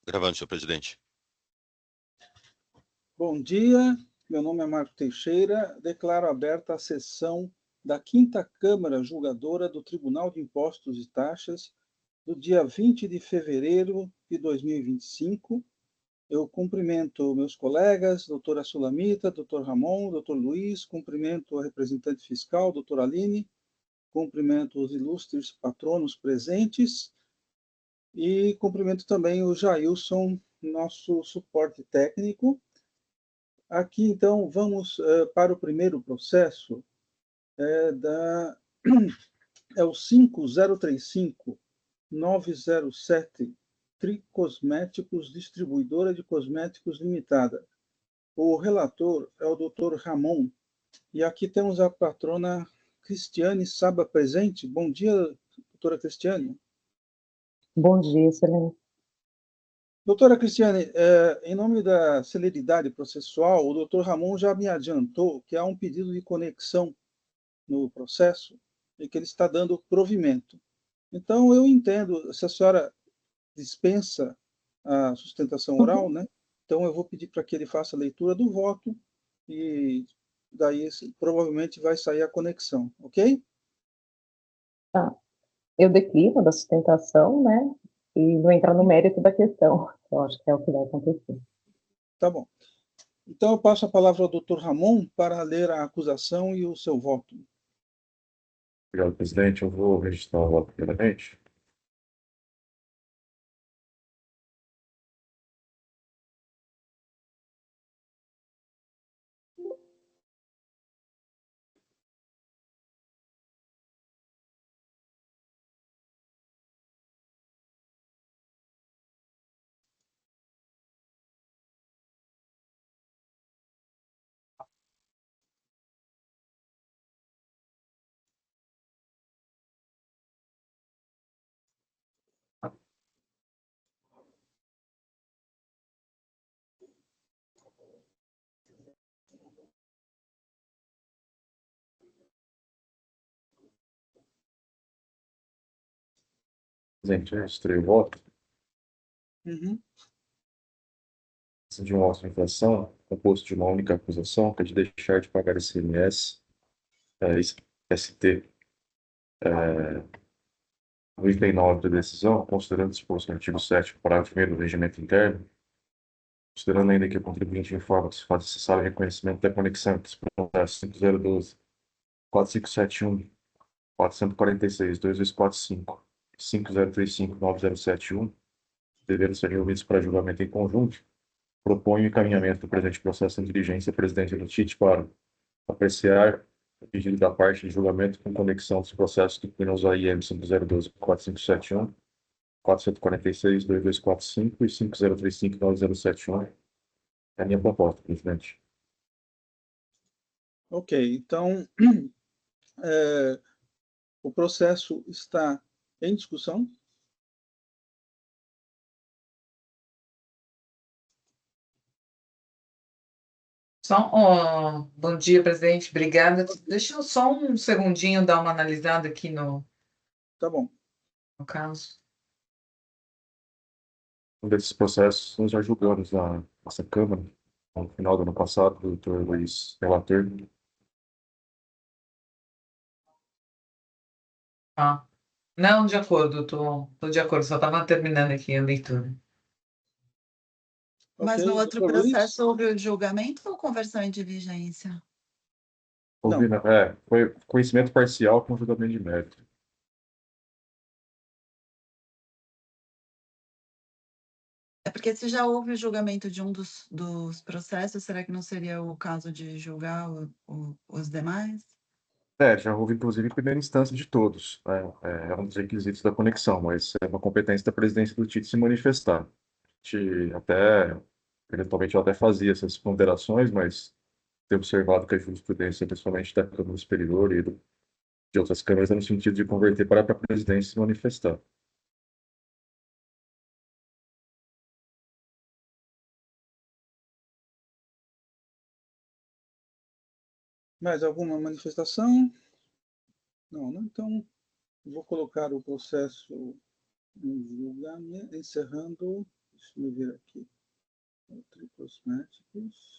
Gravando, senhor presidente. Bom dia, meu nome é Marco Teixeira, declaro aberta a sessão da 5ª Câmara Julgadora do Tribunal de Impostos e Taxas do dia 20 de fevereiro de 2025. Eu cumprimento meus colegas, doutora Sulamita, doutor Ramon, doutor Luiz, cumprimento a representante fiscal, doutora Aline, cumprimento os ilustres patronos presentes e cumprimento também o Jailson, nosso suporte técnico. Aqui, então, vamos para o primeiro processo, é o 5035-907, Tricosméticos, Distribuidora de Cosméticos Limitada. O relator é o Dr. Ramon, e aqui temos a patrona Cristiane Saba presente. Bom dia, doutora Cristiane. Bom dia, excelente. Doutora Cristiane, em nome da celeridade processual, o doutor Ramon já me adiantou que há um pedido de conexão no processo e que ele está dando provimento. Então, eu entendo, se a senhora dispensa a sustentação oral, né? Então, eu vou pedir para que ele faça a leitura do voto e daí provavelmente vai sair a conexão, ok? Tá. Eu declino da sustentação, né? E vou entrar no mérito da questão. Eu acho que é o que vai acontecer. Tá bom. Então, eu passo a palavra ao doutor Ramon para ler a acusação e o seu voto. Obrigado, presidente. Eu vou registrar o voto primeiramente. Presidente, eu registrei o voto. Uhum. De um auto de infração, composto de uma única acusação, que é de deixar de pagar ICMS, ST, no item 9 da decisão, considerando disposto no artigo 7º, parágrafo 1º do regimento interno, considerando ainda que o contribuinte informa que se faz necessário reconhecimento da conexão entre os processos 5012, 4571, 446, 2245, 5035, 9071, devendo ser reunidos para julgamento em conjunto, propõe o encaminhamento do presente processo em diligência à presidência do TIT para apreciar o pedido da parte de julgamento com conexão dos processos do IM 5012, 4571, 446, 2245 e 5035, 9071. É a minha proposta, presidente. Ok, então, o processo está em discussão. Bom dia, presidente. Obrigada. Deixa eu só um segundinho dar uma analisada aqui no Tá bom. caso. Um desses processos nós já julgamos na nossa Câmara, no final do ano passado, o doutor Luiz, relator. Não, de acordo, tô de acordo, só estava terminando aqui a leitura. Mas Ok, no outro doutor Luiz? processo houve o julgamento ou conversão em diligência? Foi conhecimento parcial com julgamento de mérito. É porque se já houve o julgamento de um dos processos, será que não seria o caso de julgar os demais? Já houve, inclusive, em primeira instância de todos. É um dos requisitos da conexão, mas é uma competência da presidência do TIT se manifestar. A gente eventualmente, eu até fazia essas ponderações, mas tenho observado que a jurisprudência, principalmente da Câmara Superior e de outras câmaras, é no sentido de converter para a presidência se manifestar. Mais alguma manifestação? Não, né? Então, vou colocar o processo em julgamento, encerrando Deixa eu ver aqui. Nutricosméticos.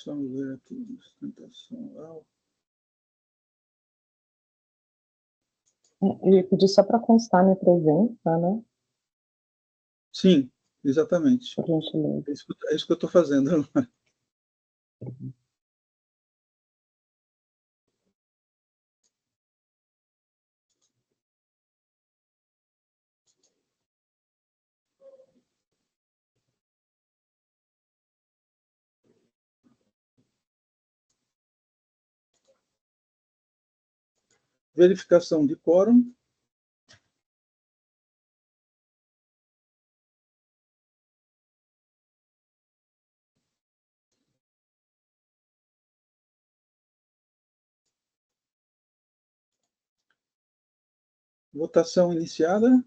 Vamos ver aqui, sustentação oral. Eu ia pedir só para constar minha presença, né? Sim, exatamente. Por gentileza. É isso que eu estou fazendo. Verificação de quórum. Votação iniciada.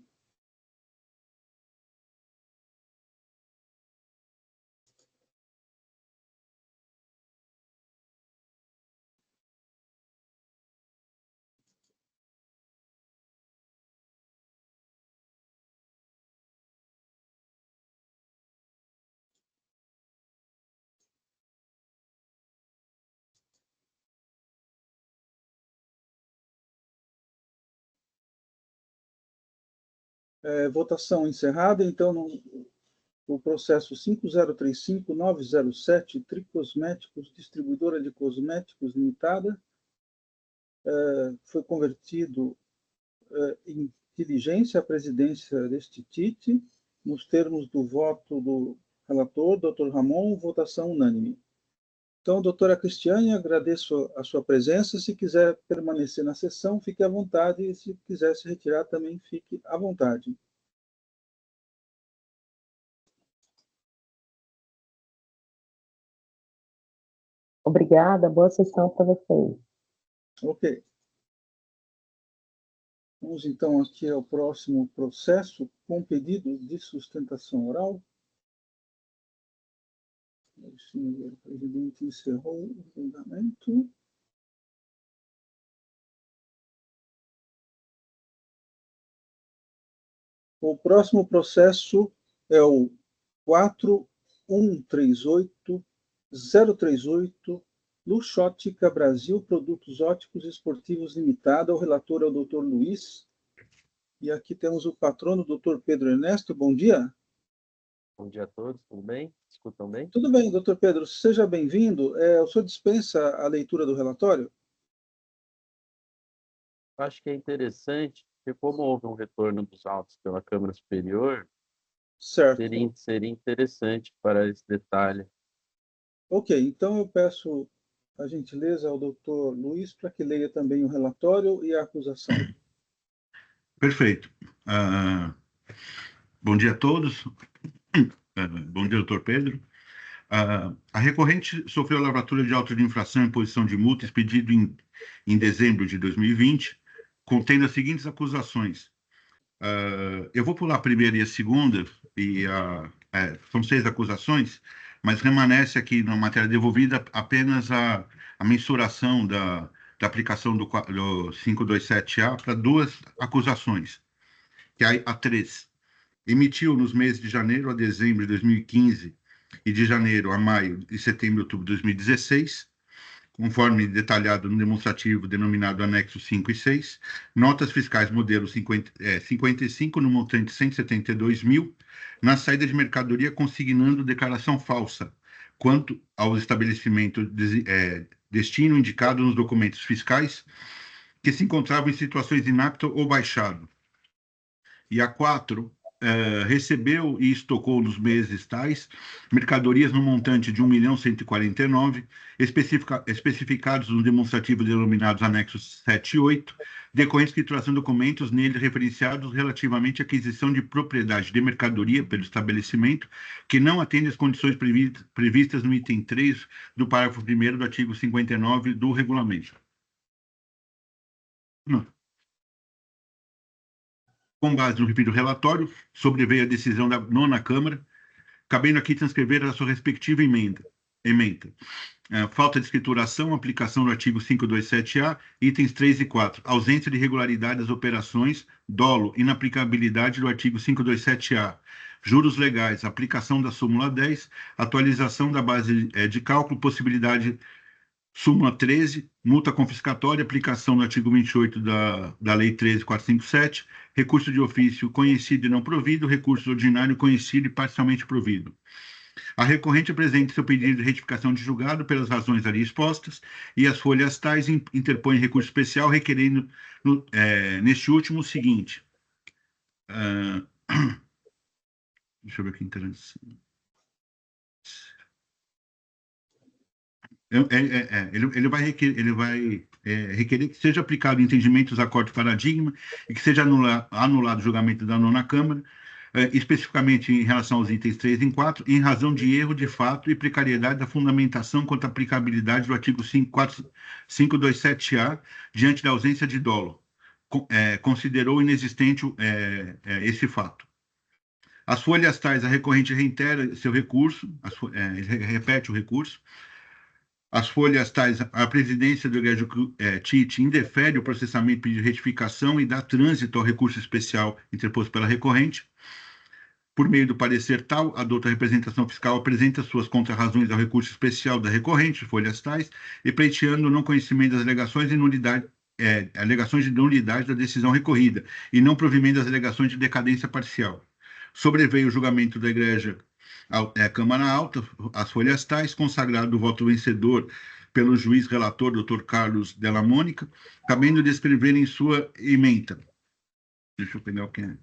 Votação encerrada. Então, o processo 5035-907, Tricosméticos, distribuidora de cosméticos limitada, foi convertido em diligência à presidência deste TIT, nos termos do voto do relator, Dr. Ramon, votação unânime. Então, doutora Cristiane, agradeço a sua presença. Se quiser permanecer na sessão, fique à vontade. E se quiser se retirar, também fique à vontade. Obrigada, boa sessão para vocês. Ok. Vamos, então, aqui ao próximo processo, com pedido de sustentação oral. O presidente encerrou o julgamento. O próximo processo é o 4138038, Luxótica Brasil, Produtos Óticos Esportivos Limitada. O relator é o Dr. Luiz. E aqui temos o patrono, o Dr. Pedro Ernesto. Bom dia. Bom dia a todos, tudo bem? Escutam bem? Tudo bem, Dr. Pedro. Seja bem-vindo. O senhor dispensa a leitura do relatório? Acho que é interessante, porque como houve um retorno dos autos pela Câmara Superior, Certo. seria interessante para esse detalhe. Ok, então eu peço a gentileza ao Dr. Luiz para que leia também o relatório e a acusação. Perfeito. Bom dia a todos. Bom dia, doutor Pedro. A recorrente sofreu a lavratura de auto de infração e imposição de multa expedido em dezembro de 2020, contendo as seguintes acusações. Eu vou pular a primeira e a segunda, são 6 acusações, mas permanece aqui na matéria devolvida apenas a mensuração da aplicação do 527A para 2 acusações, que é a 3. Emitiu nos meses de janeiro a dezembro de 2015 e de janeiro a maio e setembro e outubro de 2016, conforme detalhado no demonstrativo denominado anexo 5 e 6, notas fiscais modelo 55 no montante 172 mil, na saída de mercadoria consignando declaração falsa quanto ao estabelecimento destino indicado nos documentos fiscais que se encontravam em situações inaptas ou baixado. E a 4, recebeu e estocou nos meses tais mercadorias no montante de 1.149.000, especificados no demonstrativo denominados anexos 7 e 8, decorrentes que trazem documentos nele referenciados relativamente à aquisição de propriedade de mercadoria pelo estabelecimento, que não atende às condições previstas no item 3 do parágrafo 1º do artigo 59 do regulamento. Com base no referido relatório, sobreveio a decisão da 9ª Câmara, cabendo aqui transcrever a sua respectiva emenda. Ementa. Falta de escrituração, aplicação do artigo 527-A, itens 3 e 4. Ausência de regularidade das operações, dolo, inaplicabilidade do artigo 527-A. Juros legais, aplicação da súmula 10, atualização da base de cálculo, possibilidade, súmula 13, multa confiscatória, aplicação do artigo 28 da Lei 13.457, recurso de ofício conhecido e não provido, recurso ordinário conhecido e parcialmente provido. A recorrente apresenta seu pedido de retificação de julgado pelas razões ali expostas e as folhas tais interpõem recurso especial requerendo, neste último, o seguinte. Deixa eu ver aqui interessante. Ele vai requerer que seja aplicado entendimentos da Corte Paradigma e que seja anulado o julgamento da nona Câmara, especificamente em relação aos itens 3 e 4, em razão de erro de fato e precariedade da fundamentação quanto à aplicabilidade do artigo 527-A, diante da ausência de dolo. Considerou inexistente esse fato. As folhas tais, a recorrente reitera seu recurso, repete o recurso. As folhas tais, a presidência do Egregio Tite indefere o processamento de retificação e dá trânsito ao recurso especial interposto pela recorrente. Por meio do parecer tal, a douta representação fiscal apresenta suas contrarrazões ao recurso especial da recorrente, folhas tais, e pleiteando o não conhecimento das alegações de nulidade da decisão recorrida, e não provimento das alegações de decadência parcial. Sobreveio o julgamento da Igreja Câmara Alta, as folhas tais, consagrado o voto vencedor pelo juiz relator, Dr. Carlos Della Mônica, cabendo descrever em sua ementa. Deixa eu pegar o que é.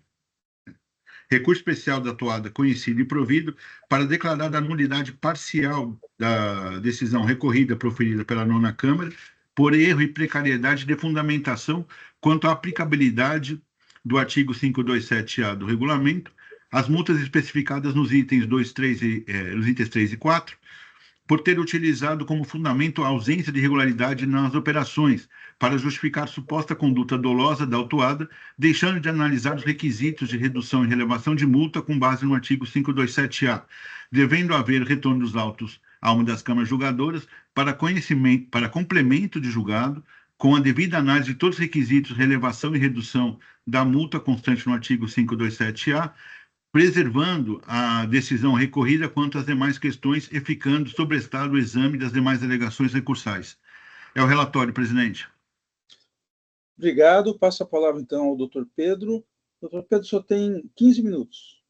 Recurso especial da toada conhecido e provido para declarar a nulidade parcial da decisão recorrida proferida pela nona Câmara por erro e precariedade de fundamentação quanto à aplicabilidade do artigo 527-A do regulamento, as multas especificadas nos itens 3 e 4, por ter utilizado como fundamento a ausência de regularidade nas operações, para justificar suposta conduta dolosa da autuada, deixando de analisar os requisitos de redução e relevação de multa com base no artigo 527-A, devendo haver retorno dos autos a uma das câmaras julgadoras para complemento de julgado, com a devida análise de todos os requisitos, relevação e redução da multa constante no artigo 527-A, preservando a decisão recorrida quanto às demais questões e ficando sobrestado o exame das demais alegações recursais. É o relatório, presidente. Obrigado. Passo a palavra, então, ao doutor Pedro. Doutor Pedro, só tem 15 minutos.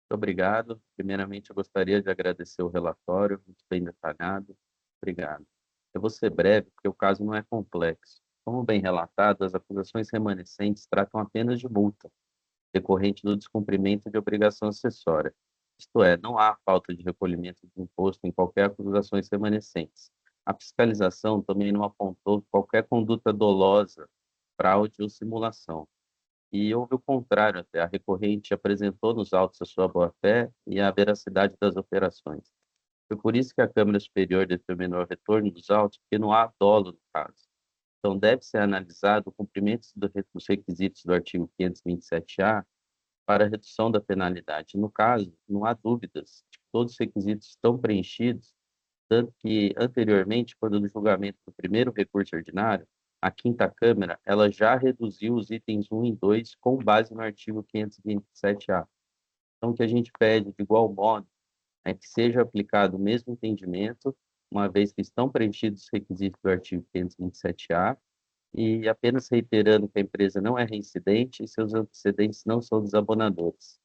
Muito obrigado. Primeiramente, eu gostaria de agradecer o relatório, muito bem detalhado. Obrigado. Eu vou ser breve, porque o caso não é complexo. Como bem relatado, as acusações remanescentes tratam apenas de multa, decorrente do descumprimento de obrigação acessória. Isto é, não há falta de recolhimento de imposto em qualquer acusações remanescentes. A fiscalização também não apontou qualquer conduta dolosa, fraude ou simulação. E houve o contrário até. A recorrente apresentou nos autos a sua boa-fé e a veracidade das operações. Foi por isso que a Câmara Superior determinou o retorno dos autos, porque não há dolo no caso. Então, deve ser analisado o cumprimento dos requisitos do artigo 527-A para a redução da penalidade. No caso, não há dúvidas de que todos os requisitos estão preenchidos, tanto que, anteriormente, quando no julgamento do primeiro recurso ordinário, a quinta Câmara ela já reduziu os itens 1 e 2 com base no artigo 527-A. Então, o que a gente pede, de igual modo, é que seja aplicado o mesmo entendimento, uma vez que estão preenchidos os requisitos do artigo 527-A, e apenas reiterando que a empresa não é reincidente e seus antecedentes não são desabonadores.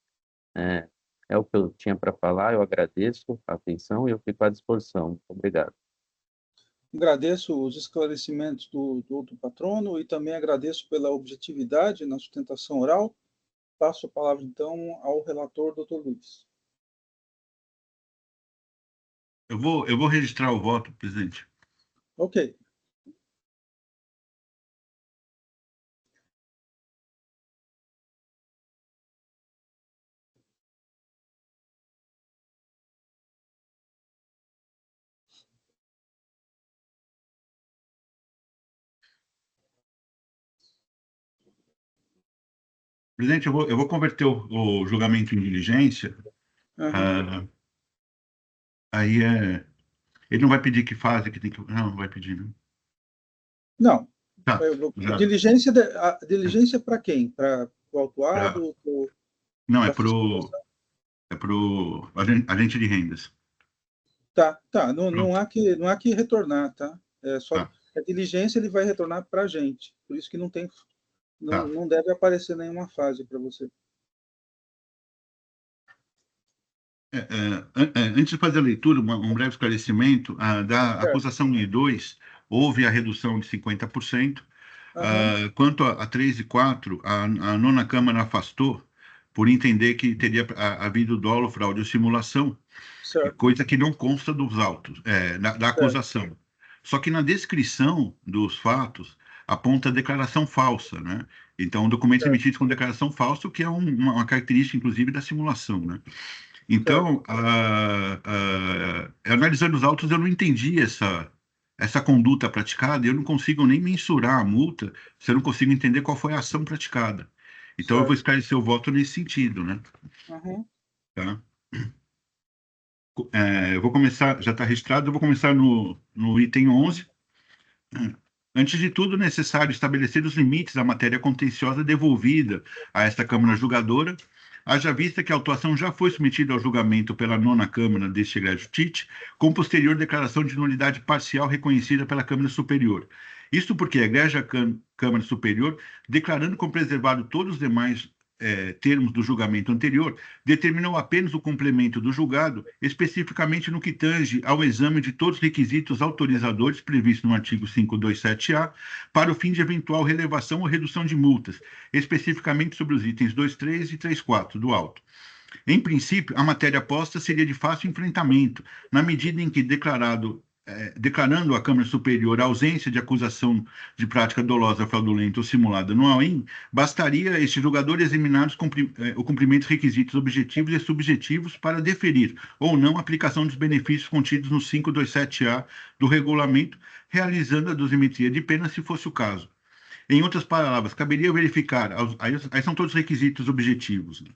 É o que eu tinha para falar, eu agradeço a atenção e eu fico à disposição. Muito obrigado. Agradeço os esclarecimentos do outro patrono e também agradeço pela objetividade na sustentação oral. Passo a palavra, então, ao relator, doutor Luiz. Eu vou registrar o voto, presidente. Ok. Presidente, eu vou converter o julgamento em diligência. Uhum. Aí Ele não vai pedir que fase que tem que. Não vai pedir, não. Não. Tá. A diligência para quem? Para o autuado? Não, é pro agente de rendas. Tá. Não há que retornar, tá? É só Tá. a diligência ele vai retornar para a gente. Por isso que não tem, Tá. não deve aparecer nenhuma fase para você. Antes de fazer a leitura, um breve esclarecimento. Da acusação 1 e 2, houve a redução de 50%. Quanto a 3 e 4, a nona Câmara afastou por entender que teria havido dolo, fraude ou simulação, coisa que não consta dos autos, da acusação. Só que na descrição dos fatos aponta declaração falsa, né? Então, documentos emitidos com declaração falsa, o que é uma característica, inclusive, da simulação, né? Então, analisando os autos, eu não entendi essa conduta praticada, eu não consigo nem mensurar a multa se eu não consigo entender qual foi a ação praticada. Então, eu vou esclarecer o voto nesse sentido, né? Tá? Eu vou começar, já está registrado, eu vou começar no item 11. Antes de tudo, é necessário estabelecer os limites da matéria contenciosa devolvida a esta Câmara Julgadora, haja vista que a autuação já foi submetida ao julgamento pela nona Câmara deste egrégio TIT, com posterior declaração de nulidade parcial reconhecida pela Câmara Superior. Isto porque a egrégia Câmara Superior, declarando como preservado todos os demais termos do julgamento anterior, determinou apenas o complemento do julgado, especificamente no que tange ao exame de todos os requisitos autorizadores previstos no artigo 527-A, para o fim de eventual relevação ou redução de multas, especificamente sobre os itens 2.3 e 3.4 do auto. Em princípio, a matéria posta seria de fácil enfrentamento, na medida em que declarando à Câmara Superior a ausência de acusação de prática dolosa, fraudulenta ou simulada no AIM, bastaria este julgador examinar o cumprimento dos requisitos objetivos e subjetivos para deferir ou não a aplicação dos benefícios contidos no 527-A do regulamento, realizando a dosimetria de pena, se fosse o caso. Em outras palavras, caberia verificar, aí são todos os requisitos objetivos, né?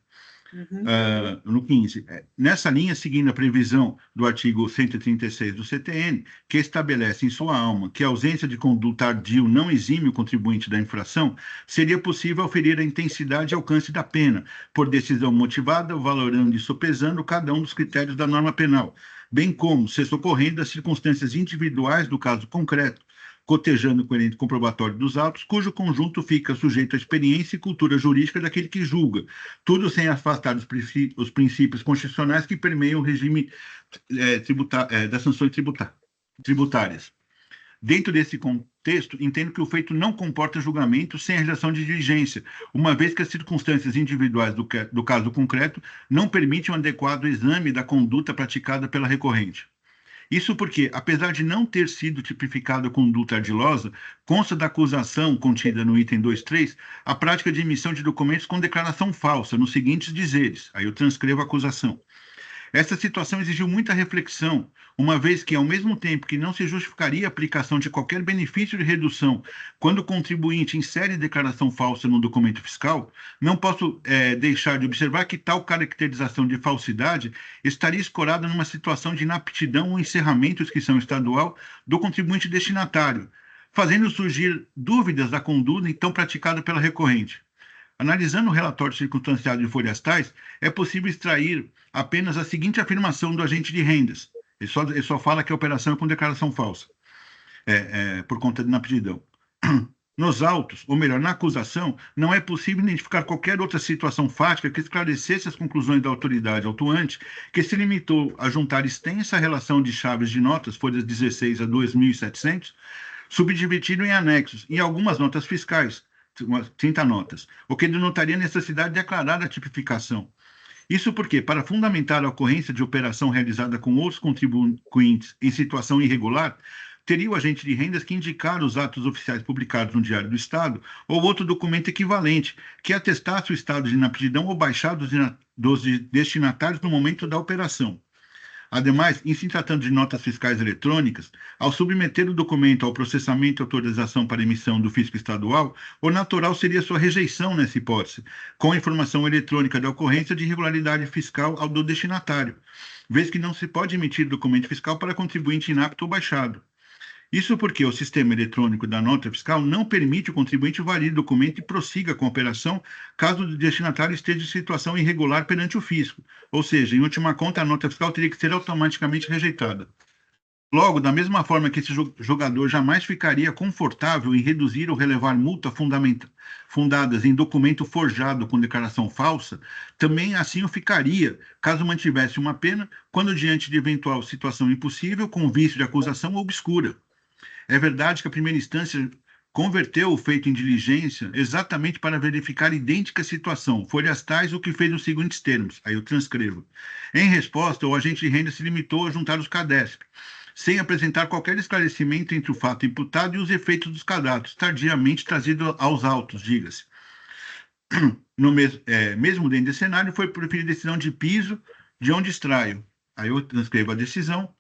No 15. Nessa linha, seguindo a previsão do artigo 136 do CTN, que estabelece em sua alma que a ausência de conduta ardil não exime o contribuinte da infração, seria possível aferir a intensidade e alcance da pena, por decisão motivada, valorando e sopesando cada um dos critérios da norma penal, bem como, se socorrendo das circunstâncias individuais do caso concreto, cotejando o coerente comprobatório dos autos, cujo conjunto fica sujeito à experiência e cultura jurídica daquele que julga, tudo sem afastar os princípios constitucionais que permeiam o regime das sanções tributárias. Dentro desse contexto, entendo que o feito não comporta julgamento sem a realização de diligência, uma vez que as circunstâncias individuais do caso concreto não permitem um adequado exame da conduta praticada pela recorrente. Isso porque, apesar de não ter sido tipificada a conduta ardilosa, consta da acusação contida no item 2.3 a prática de emissão de documentos com declaração falsa, nos seguintes dizeres. Aí eu transcrevo a acusação. Esta situação exigiu muita reflexão, uma vez que, ao mesmo tempo que não se justificaria a aplicação de qualquer benefício de redução quando o contribuinte insere declaração falsa no documento fiscal, não posso deixar de observar que tal caracterização de falsidade estaria escorada numa situação de inaptidão ou encerramento de inscrição estadual do contribuinte destinatário, fazendo surgir dúvidas da conduta então praticada pela recorrente. Analisando o relatório circunstanciado de folhas tais, é possível extrair apenas a seguinte afirmação do agente de rendas. Ele só fala que a operação é com declaração falsa, por conta de inaptidão. Nos autos, ou melhor, na acusação, não é possível identificar qualquer outra situação fática que esclarecesse as conclusões da autoridade autuante, que se limitou a juntar extensa relação de chaves de notas, folhas 16 a 2.700, subdividido em anexos, e algumas notas fiscais, 30 notas, o que denotaria a necessidade de aclarar a tipificação. Isso porque, para fundamentar a ocorrência de operação realizada com outros contribuintes em situação irregular, teria o agente de rendas que indicar os atos oficiais publicados no Diário do Estado ou outro documento equivalente que atestasse o estado de inaptidão ou baixado dos destinatários no momento da operação. Ademais, em se tratando de notas fiscais eletrônicas, ao submeter o documento ao processamento e autorização para emissão do fisco estadual, o natural seria sua rejeição nessa hipótese, com a informação eletrônica da ocorrência de irregularidade fiscal ao do destinatário, vez que não se pode emitir documento fiscal para contribuinte inapto ou baixado. Isso porque o sistema eletrônico da nota fiscal não permite o contribuinte valide o documento e prossiga com a operação caso o destinatário esteja em situação irregular perante o fisco. Ou seja, em última conta, a nota fiscal teria que ser automaticamente rejeitada. Logo, da mesma forma que esse jogador jamais ficaria confortável em reduzir ou relevar multa fundadas em documento forjado com declaração falsa, também assim o ficaria, caso mantivesse uma pena, quando diante de eventual situação impossível, com vício de acusação obscura. É verdade que a primeira instância converteu o feito em diligência exatamente para verificar idêntica situação, folhas tais o que fez nos seguintes termos, aí eu transcrevo. Em resposta, o agente de renda se limitou a juntar os CADESP, sem apresentar qualquer esclarecimento entre o fato imputado e os efeitos dos cadastros, tardiamente trazido aos autos, diga-se. Mesmo dentro desse cenário, foi preferida decisão de piso, de onde extraio. Aí eu transcrevo a decisão,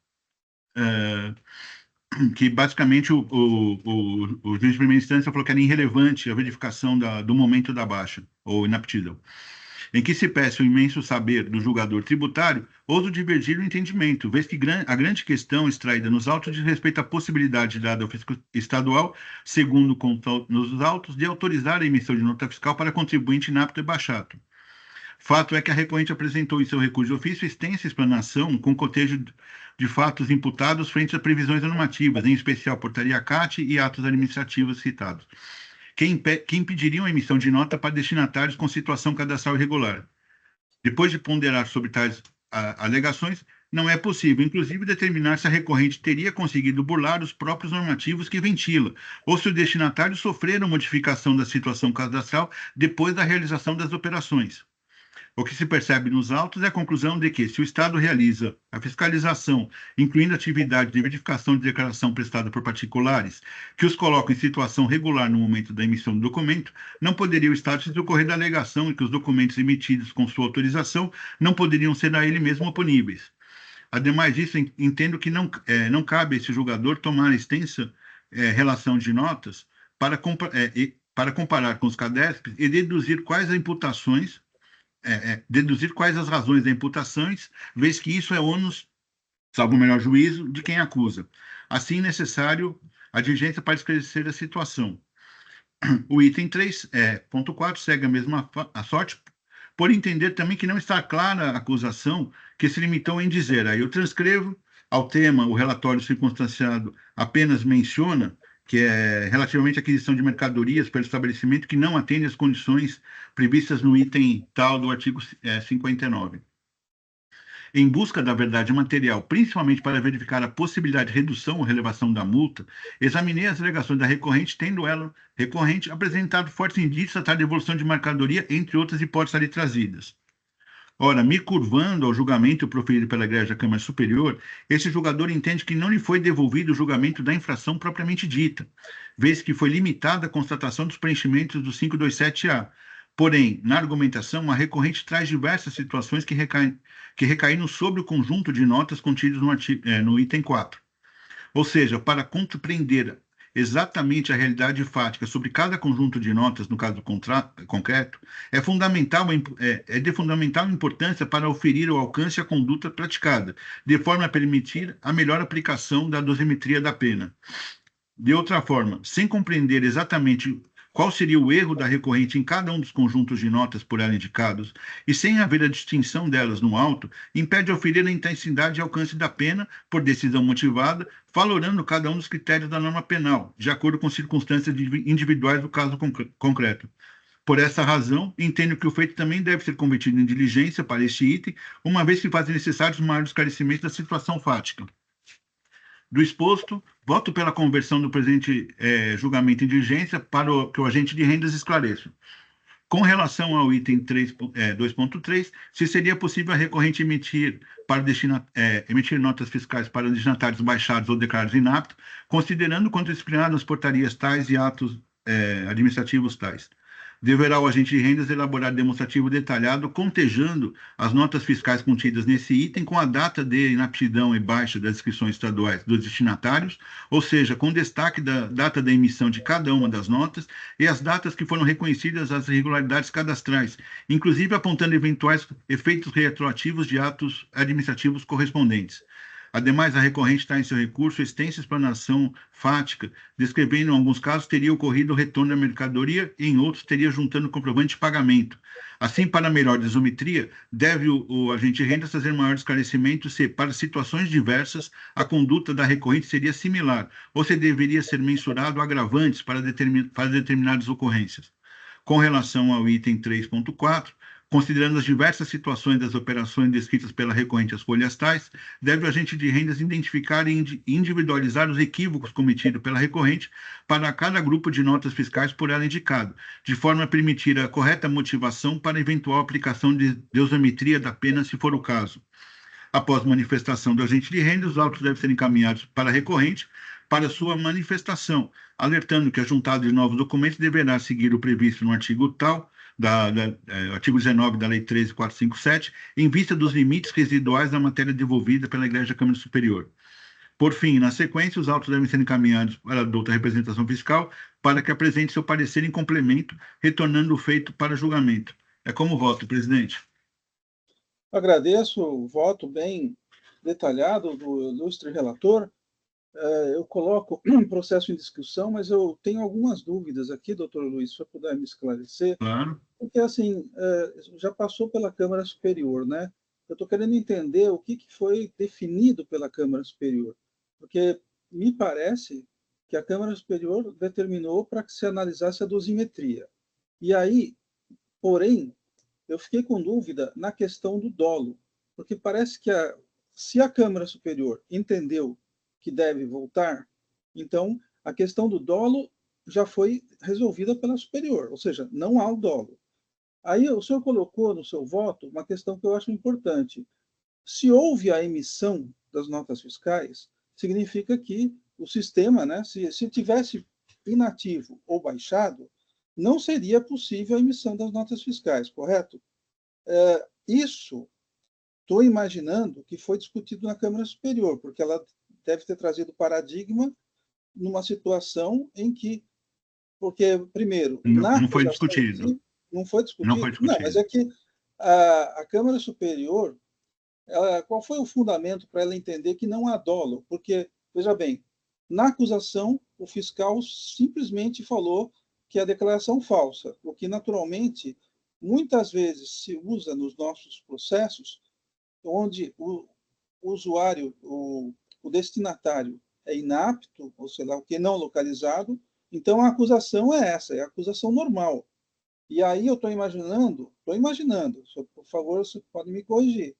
que basicamente o juiz de primeira instância falou que era irrelevante a verificação do momento da baixa, ou inaptidão, em que se peça o imenso saber do julgador tributário, ouso divergir o entendimento, vez que a grande questão extraída nos autos diz respeito à possibilidade dada ao fisco estadual, segundo nos autos, de autorizar a emissão de nota fiscal para contribuinte inapto e baixado. Fato é que a recorrente apresentou em seu recurso de ofício extensa explanação com cotejo de fatos imputados frente às previsões normativas, em especial portaria CAT e atos administrativos citados, que impediriam a emissão de nota para destinatários com situação cadastral irregular. Depois de ponderar sobre tais alegações, não é possível, inclusive, determinar se a recorrente teria conseguido burlar os próprios normativos que ventila, ou se o destinatário sofreram modificação da situação cadastral depois da realização das operações. O que se percebe nos autos é a conclusão de que, se o Estado realiza a fiscalização, incluindo atividade de verificação de declaração prestada por particulares, que os colocam em situação regular no momento da emissão do documento, não poderia o Estado se ocorrer da alegação de que os documentos emitidos com sua autorização não poderiam ser a ele mesmo oponíveis. Ademais disso, entendo que não cabe a esse julgador tomar extensa relação de notas para comparar com os CADESP e deduzir quais as razões da imputações, vez que isso é ônus, salvo o melhor juízo, de quem acusa. Assim, necessário a diligência para esclarecer a situação. O item 3.4 segue a mesma sorte, por entender também que não está clara a acusação que se limitou em dizer, aí eu transcrevo, ao tema, o relatório circunstanciado apenas menciona que é relativamente à aquisição de mercadorias pelo estabelecimento que não atende às condições previstas no item tal do artigo 59. Em busca da verdade material, principalmente para verificar a possibilidade de redução ou relevação da multa, examinei as alegações da recorrente, tendo ela, recorrente, apresentado fortes indícios a tal devolução de mercadoria, entre outras hipóteses ali trazidas. Ora, me curvando ao julgamento proferido pela Igreja da Câmara Superior, esse julgador entende que não lhe foi devolvido o julgamento da infração propriamente dita, vez que foi limitada a constatação dos preenchimentos do 527-A. Porém, na argumentação, a recorrente traz diversas situações que recaíram sobre o conjunto de notas contidas no item 4. Ou seja, para compreender exatamente a realidade fática sobre cada conjunto de notas, no caso concreto, é de fundamental importância para oferir o alcance à conduta praticada, de forma a permitir a melhor aplicação da dosimetria da pena. De outra forma, sem compreender exatamente qual seria o erro da recorrente em cada um dos conjuntos de notas por ela indicados, e sem haver a distinção delas no auto, impede oferir a intensidade e alcance da pena por decisão motivada, valorando cada um dos critérios da norma penal, de acordo com circunstâncias individuais do caso concreto. Por essa razão, entendo que o feito também deve ser convertido em diligência para este item, uma vez que fazem necessários maiores esclarecimentos da situação fática. Do exposto, voto pela conversão do presente julgamento em diligência para que o agente de rendas esclareça. Com relação ao item 2.3, se seria possível a recorrente emitir notas fiscais para destinatários baixados ou declarados inaptos, considerando quanto disciplinado nas portarias tais e atos administrativos tais. deverá o agente de rendas elaborar demonstrativo detalhado contejando as notas fiscais contidas nesse item com a data de inaptidão e baixa das inscrições estaduais dos destinatários, ou seja, com destaque da data da emissão de cada uma das notas e as datas que foram reconhecidas as irregularidades cadastrais, inclusive apontando eventuais efeitos retroativos de atos administrativos correspondentes. Ademais, a recorrente está em seu recurso extensa explanação fática, descrevendo em alguns casos teria ocorrido o retorno da mercadoria e em outros teria juntando comprovante de pagamento. Assim, para melhor desometria, deve o agente de rendas fazer maior esclarecimento se, para situações diversas, a conduta da recorrente seria similar ou se deveria ser mensurado agravantes para determinadas ocorrências. Com relação ao item 3.4, considerando as diversas situações das operações descritas pela recorrente às folhas tais, deve o agente de rendas identificar e individualizar os equívocos cometidos pela recorrente para cada grupo de notas fiscais por ela indicado, de forma a permitir a correta motivação para eventual aplicação de dosimetria da pena, se for o caso. Após manifestação do agente de rendas, os autos devem ser encaminhados para a recorrente para sua manifestação, alertando que a juntada de novos documentos deverá seguir o previsto no artigo tal, artigo 19 da Lei 13.457, em vista dos limites residuais da matéria devolvida pela Igreja Câmara Superior. Por fim, na sequência, os autos devem ser encaminhados para a douta representação fiscal para que apresente seu parecer em complemento, retornando o feito para julgamento. É como voto, presidente. Agradeço o voto bem detalhado do ilustre relator. Eu coloco um processo em discussão, mas eu tenho algumas dúvidas aqui, doutor Luiz, se eu puder me esclarecer. Claro. Porque, assim, já passou pela Câmara Superior, né? Eu estou querendo entender o que foi definido pela Câmara Superior, porque me parece que a Câmara Superior determinou para que se analisasse a dosimetria. E aí, porém, eu fiquei com dúvida na questão do dolo, porque parece que se a Câmara Superior entendeu que deve voltar, então a questão do dolo já foi resolvida pela Superior, ou seja, não há o dolo. Aí o senhor colocou no seu voto uma questão que eu acho importante. Se houve a emissão das notas fiscais, significa que o sistema, né, se tivesse inativo ou baixado, não seria possível a emissão das notas fiscais, correto? Isso, estou imaginando que foi discutido na Câmara Superior, porque ela deve ter trazido paradigma numa situação em que, porque, primeiro, não foi discutido. Não foi discutido? Não foi discutido. Não, mas é que a Câmara Superior, qual foi o fundamento para ela entender que não há dolo? Porque, veja bem, na acusação, o fiscal simplesmente falou que é a declaração falsa, o que, naturalmente, muitas vezes se usa nos nossos processos, onde o usuário, o destinatário é inapto, ou sei lá o que, não localizado, então a acusação é essa, é a acusação normal. E aí eu estou imaginando, por favor, você pode me corrigir,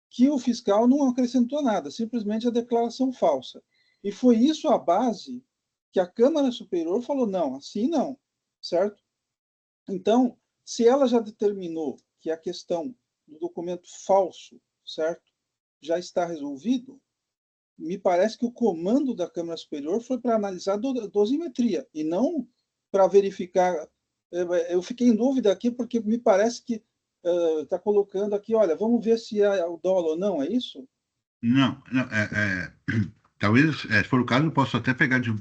que o fiscal não acrescentou nada, simplesmente a declaração falsa. E foi isso a base que a Câmara Superior falou, não, assim não, certo? Então, se ela já determinou que a questão do documento falso, certo, já está resolvido, me parece que o comando da Câmara Superior foi para analisar a dosimetria, e não para verificar. Eu fiquei em dúvida aqui, porque me parece que está colocando aqui, olha, vamos ver se é o dolo ou não, é isso? Não, talvez, se for o caso, eu posso até pegar de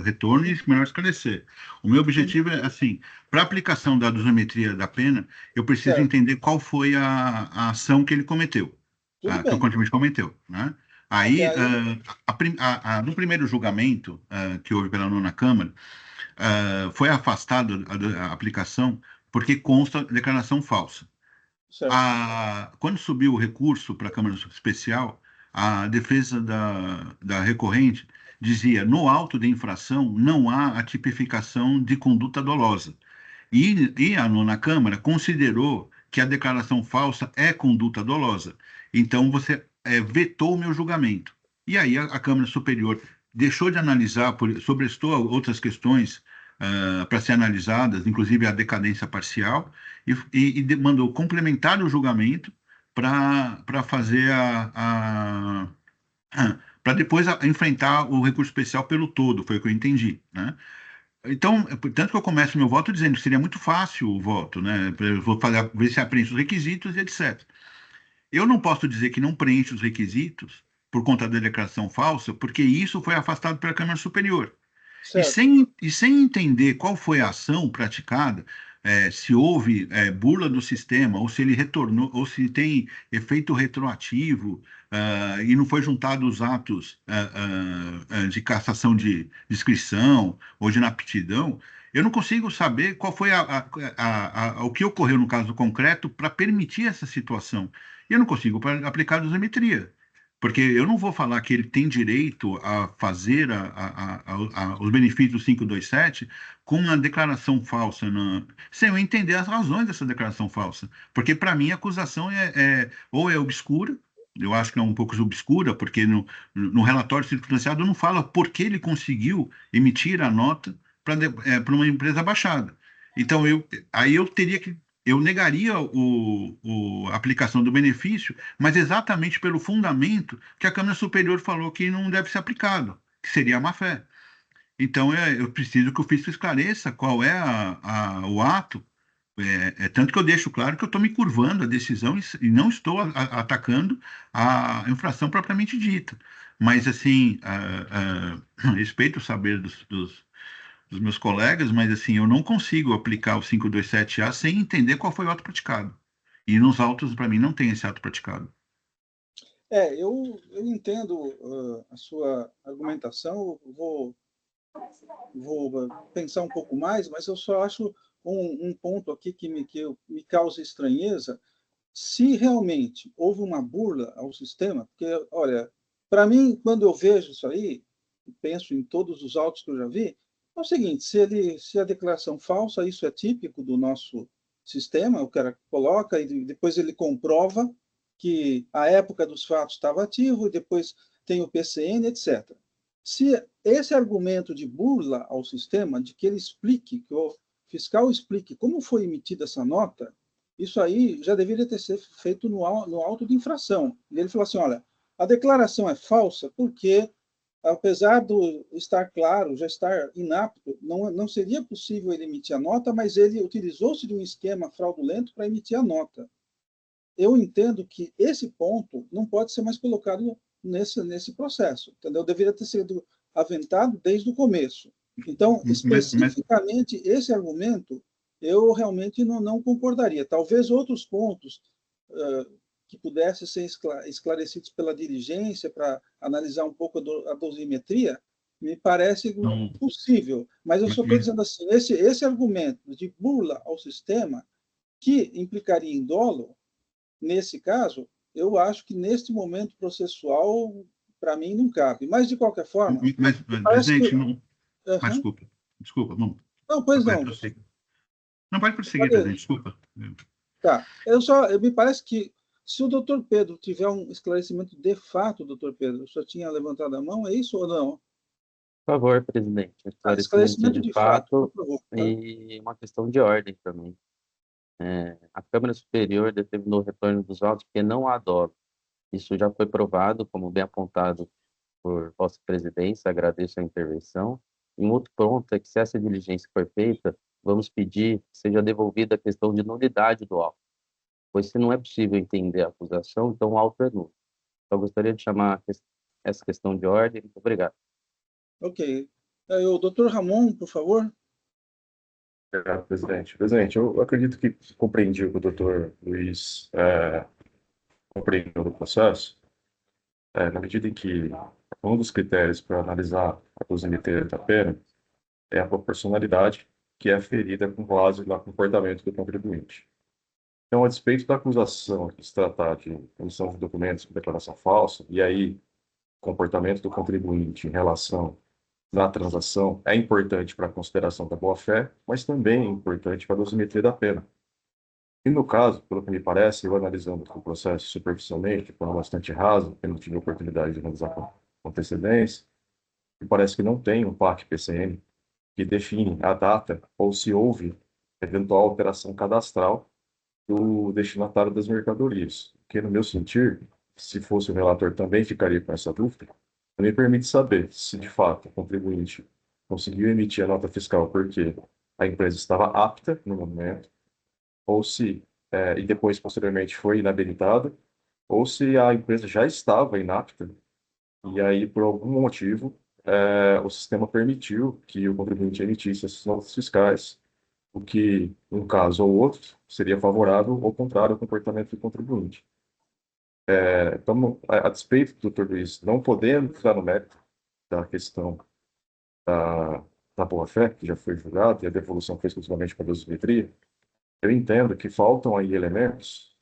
retorno e melhor esclarecer. O meu objetivo é, assim, para a aplicação da dosimetria da pena, eu preciso Certo. entender qual foi a ação que ele cometeu, Tudo que o bem. contribuinte cometeu, né? Aí, Até aí- no primeiro julgamento que houve pela nona Câmara, foi afastada a aplicação porque consta declaração falsa. certo. Quando subiu o recurso para a Câmara Especial, a defesa da recorrente dizia: no auto de infração não há a tipificação de conduta dolosa. E a nona Câmara considerou que a declaração falsa é conduta dolosa. Então, você vetou o meu julgamento. E aí a Câmara Superior deixou de analisar, sobrestou outras questões para ser analisadas, inclusive a decadência parcial, e mandou complementar o julgamento para fazer para depois enfrentar o recurso especial pelo todo, foi o que eu entendi, né? Então, tanto que eu começo meu voto dizendo que seria muito fácil o voto, né? Eu vou fazer, ver se preenche os requisitos e etc. Eu não posso dizer que não preenche os requisitos por conta da declaração falsa, porque isso foi afastado pela Câmara Superior. Certo. E sem entender qual foi a ação praticada, se houve burla do sistema, ou se ele retornou, ou se tem efeito retroativo, e não foi juntado os atos de cassação de inscrição ou de inaptidão, eu não consigo saber qual foi o que ocorreu no caso concreto para permitir essa situação. E eu não consigo aplicar a dosimetria. Porque eu não vou falar que ele tem direito a fazer os benefícios do 527 com uma declaração falsa, sem eu entender as razões dessa declaração falsa. Porque, para mim, a acusação ou é obscura, eu acho que é um pouco obscura, porque no relatório circunstanciado não fala por que ele conseguiu emitir a nota para uma empresa baixada. Então, aí eu teria que. Eu negaria a aplicação do benefício, mas exatamente pelo fundamento que a Câmara Superior falou que não deve ser aplicado, que seria a má-fé. Então, eu preciso que o fisco esclareça qual é o ato, tanto que eu deixo claro que eu estou me curvando à decisão e não estou atacando a infração propriamente dita. Mas, assim, respeito o saber dos meus colegas, mas, assim, eu não consigo aplicar o 527A sem entender qual foi o ato praticado. E nos autos, para mim, não tem esse ato praticado. Eu entendo a sua argumentação, vou pensar um pouco mais, mas eu só acho um ponto aqui que me causa estranheza. Se realmente houve uma burla ao sistema, porque, olha, para mim, quando eu vejo isso aí, penso em todos os autos que eu já vi, é o seguinte: se a declaração falsa, isso é típico do nosso sistema, o cara coloca e depois ele comprova que a época dos fatos estava ativo e depois tem o PCN, etc. Se esse argumento de burla ao sistema, de que ele explique, que o fiscal explique como foi emitida essa nota, isso aí já deveria ter sido feito no auto de infração. E ele falou assim: olha, a declaração é falsa porque, apesar do estar claro, já estar inapto, não seria possível ele emitir a nota, mas ele utilizou-se de um esquema fraudulento para emitir a nota. Eu entendo que esse ponto não pode ser mais colocado nesse processo, entendeu? Deveria ter sido aventado desde o começo. Então, especificamente esse argumento, eu realmente não concordaria. Talvez outros pontos que pudessem ser esclarecidos pela diligência para analisar um pouco a dosimetria, me parece possível. Mas eu só estou dizendo assim, esse argumento de burla ao sistema, que implicaria em dolo, nesse caso, eu acho que neste momento processual, para mim, não cabe. Mas, de qualquer forma, Mas parece presidente, que... não. Mas, desculpa, não. Não, pois não. Não, pode prosseguir, presidente, desculpa. Tá. Me parece que se o doutor Pedro tiver um esclarecimento de fato, doutor Pedro, o senhor tinha levantado a mão, é isso ou não? Por favor, presidente, Esclarecimento de fato, por favor. E uma questão de ordem também. A Câmara Superior determinou o retorno dos autos porque não há dolo. Isso já foi provado, como bem apontado por Vossa Presidência, agradeço a intervenção. E um outro ponto é que, se essa diligência for feita, vamos pedir que seja devolvida a questão de nulidade do auto, pois se não é possível entender a acusação, então o auto é nulo. Eu gostaria de chamar essa questão de ordem. Muito obrigado. Ok. O doutor Ramon, por favor. Obrigado, presidente. Presidente, eu acredito que compreendi o que o doutor Luiz compreendeu do processo, na medida em que um dos critérios para analisar a dosimetria da pena é a proporcionalidade que é aferida com base no comportamento do contribuinte. Então, a despeito da acusação de se tratar de emissão de documentos com declaração falsa, e aí o comportamento do contribuinte em relação à transação é importante para a consideração da boa-fé, mas também é importante para a dosimetria da pena. E no caso, pelo que me parece, eu analisando o processo superficialmente, de forma bastante rasa, porque não tive a oportunidade de analisar com antecedência, me parece que não tem um PAC-PCN que define a data ou se houve eventual alteração cadastral do destinatário das mercadorias. Porque, no meu sentir, se fosse o relator também ficaria com essa dúvida, me permite saber se, de fato, o contribuinte conseguiu emitir a nota fiscal porque a empresa estava apta no momento, ou se, e depois, posteriormente, foi inabilitada, ou se a empresa já estava inapta, e aí, por algum motivo, o sistema permitiu que o contribuinte emitisse essas notas fiscais, o que, um caso ou outro, seria favorável ou contrário ao comportamento do contribuinte. Então, a despeito do Dr. Luiz não poder entrar no mérito da questão da boa-fé, que já foi julgado, e a devolução foi exclusivamente para a dosimetria, eu entendo que faltam aí elementos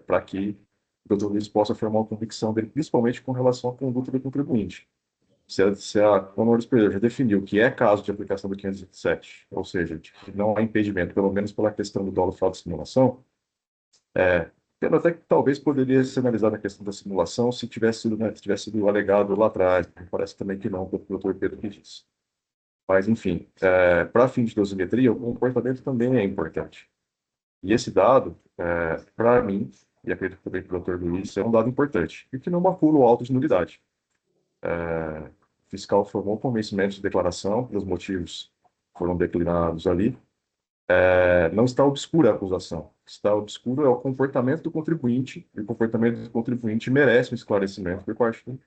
para que o Dr. Luiz possa formar uma convicção dele, principalmente com relação à conduta do contribuinte. Se a Câmara Superior já definiu que é caso de aplicação do 527, ou seja, de que não há impedimento, pelo menos pela questão do dolo, fraude e simulação, tendo até que talvez poderia ser analisada a questão da simulação se tivesse sido, né, se tivesse sido alegado lá atrás. Parece também que não, pelo Dr. Pedro que disse. Mas, enfim, para fim de dosimetria, o comportamento também é importante. E esse dado, para mim, e acredito também para o Dr. Luiz, é um dado importante, e que não macula o auto de nulidade. O fiscal formou convencimento de declaração, pelos motivos que foram declinados ali. Não está obscura a acusação. O que está obscuro é o comportamento do contribuinte, e o comportamento do contribuinte merece um esclarecimento por parte do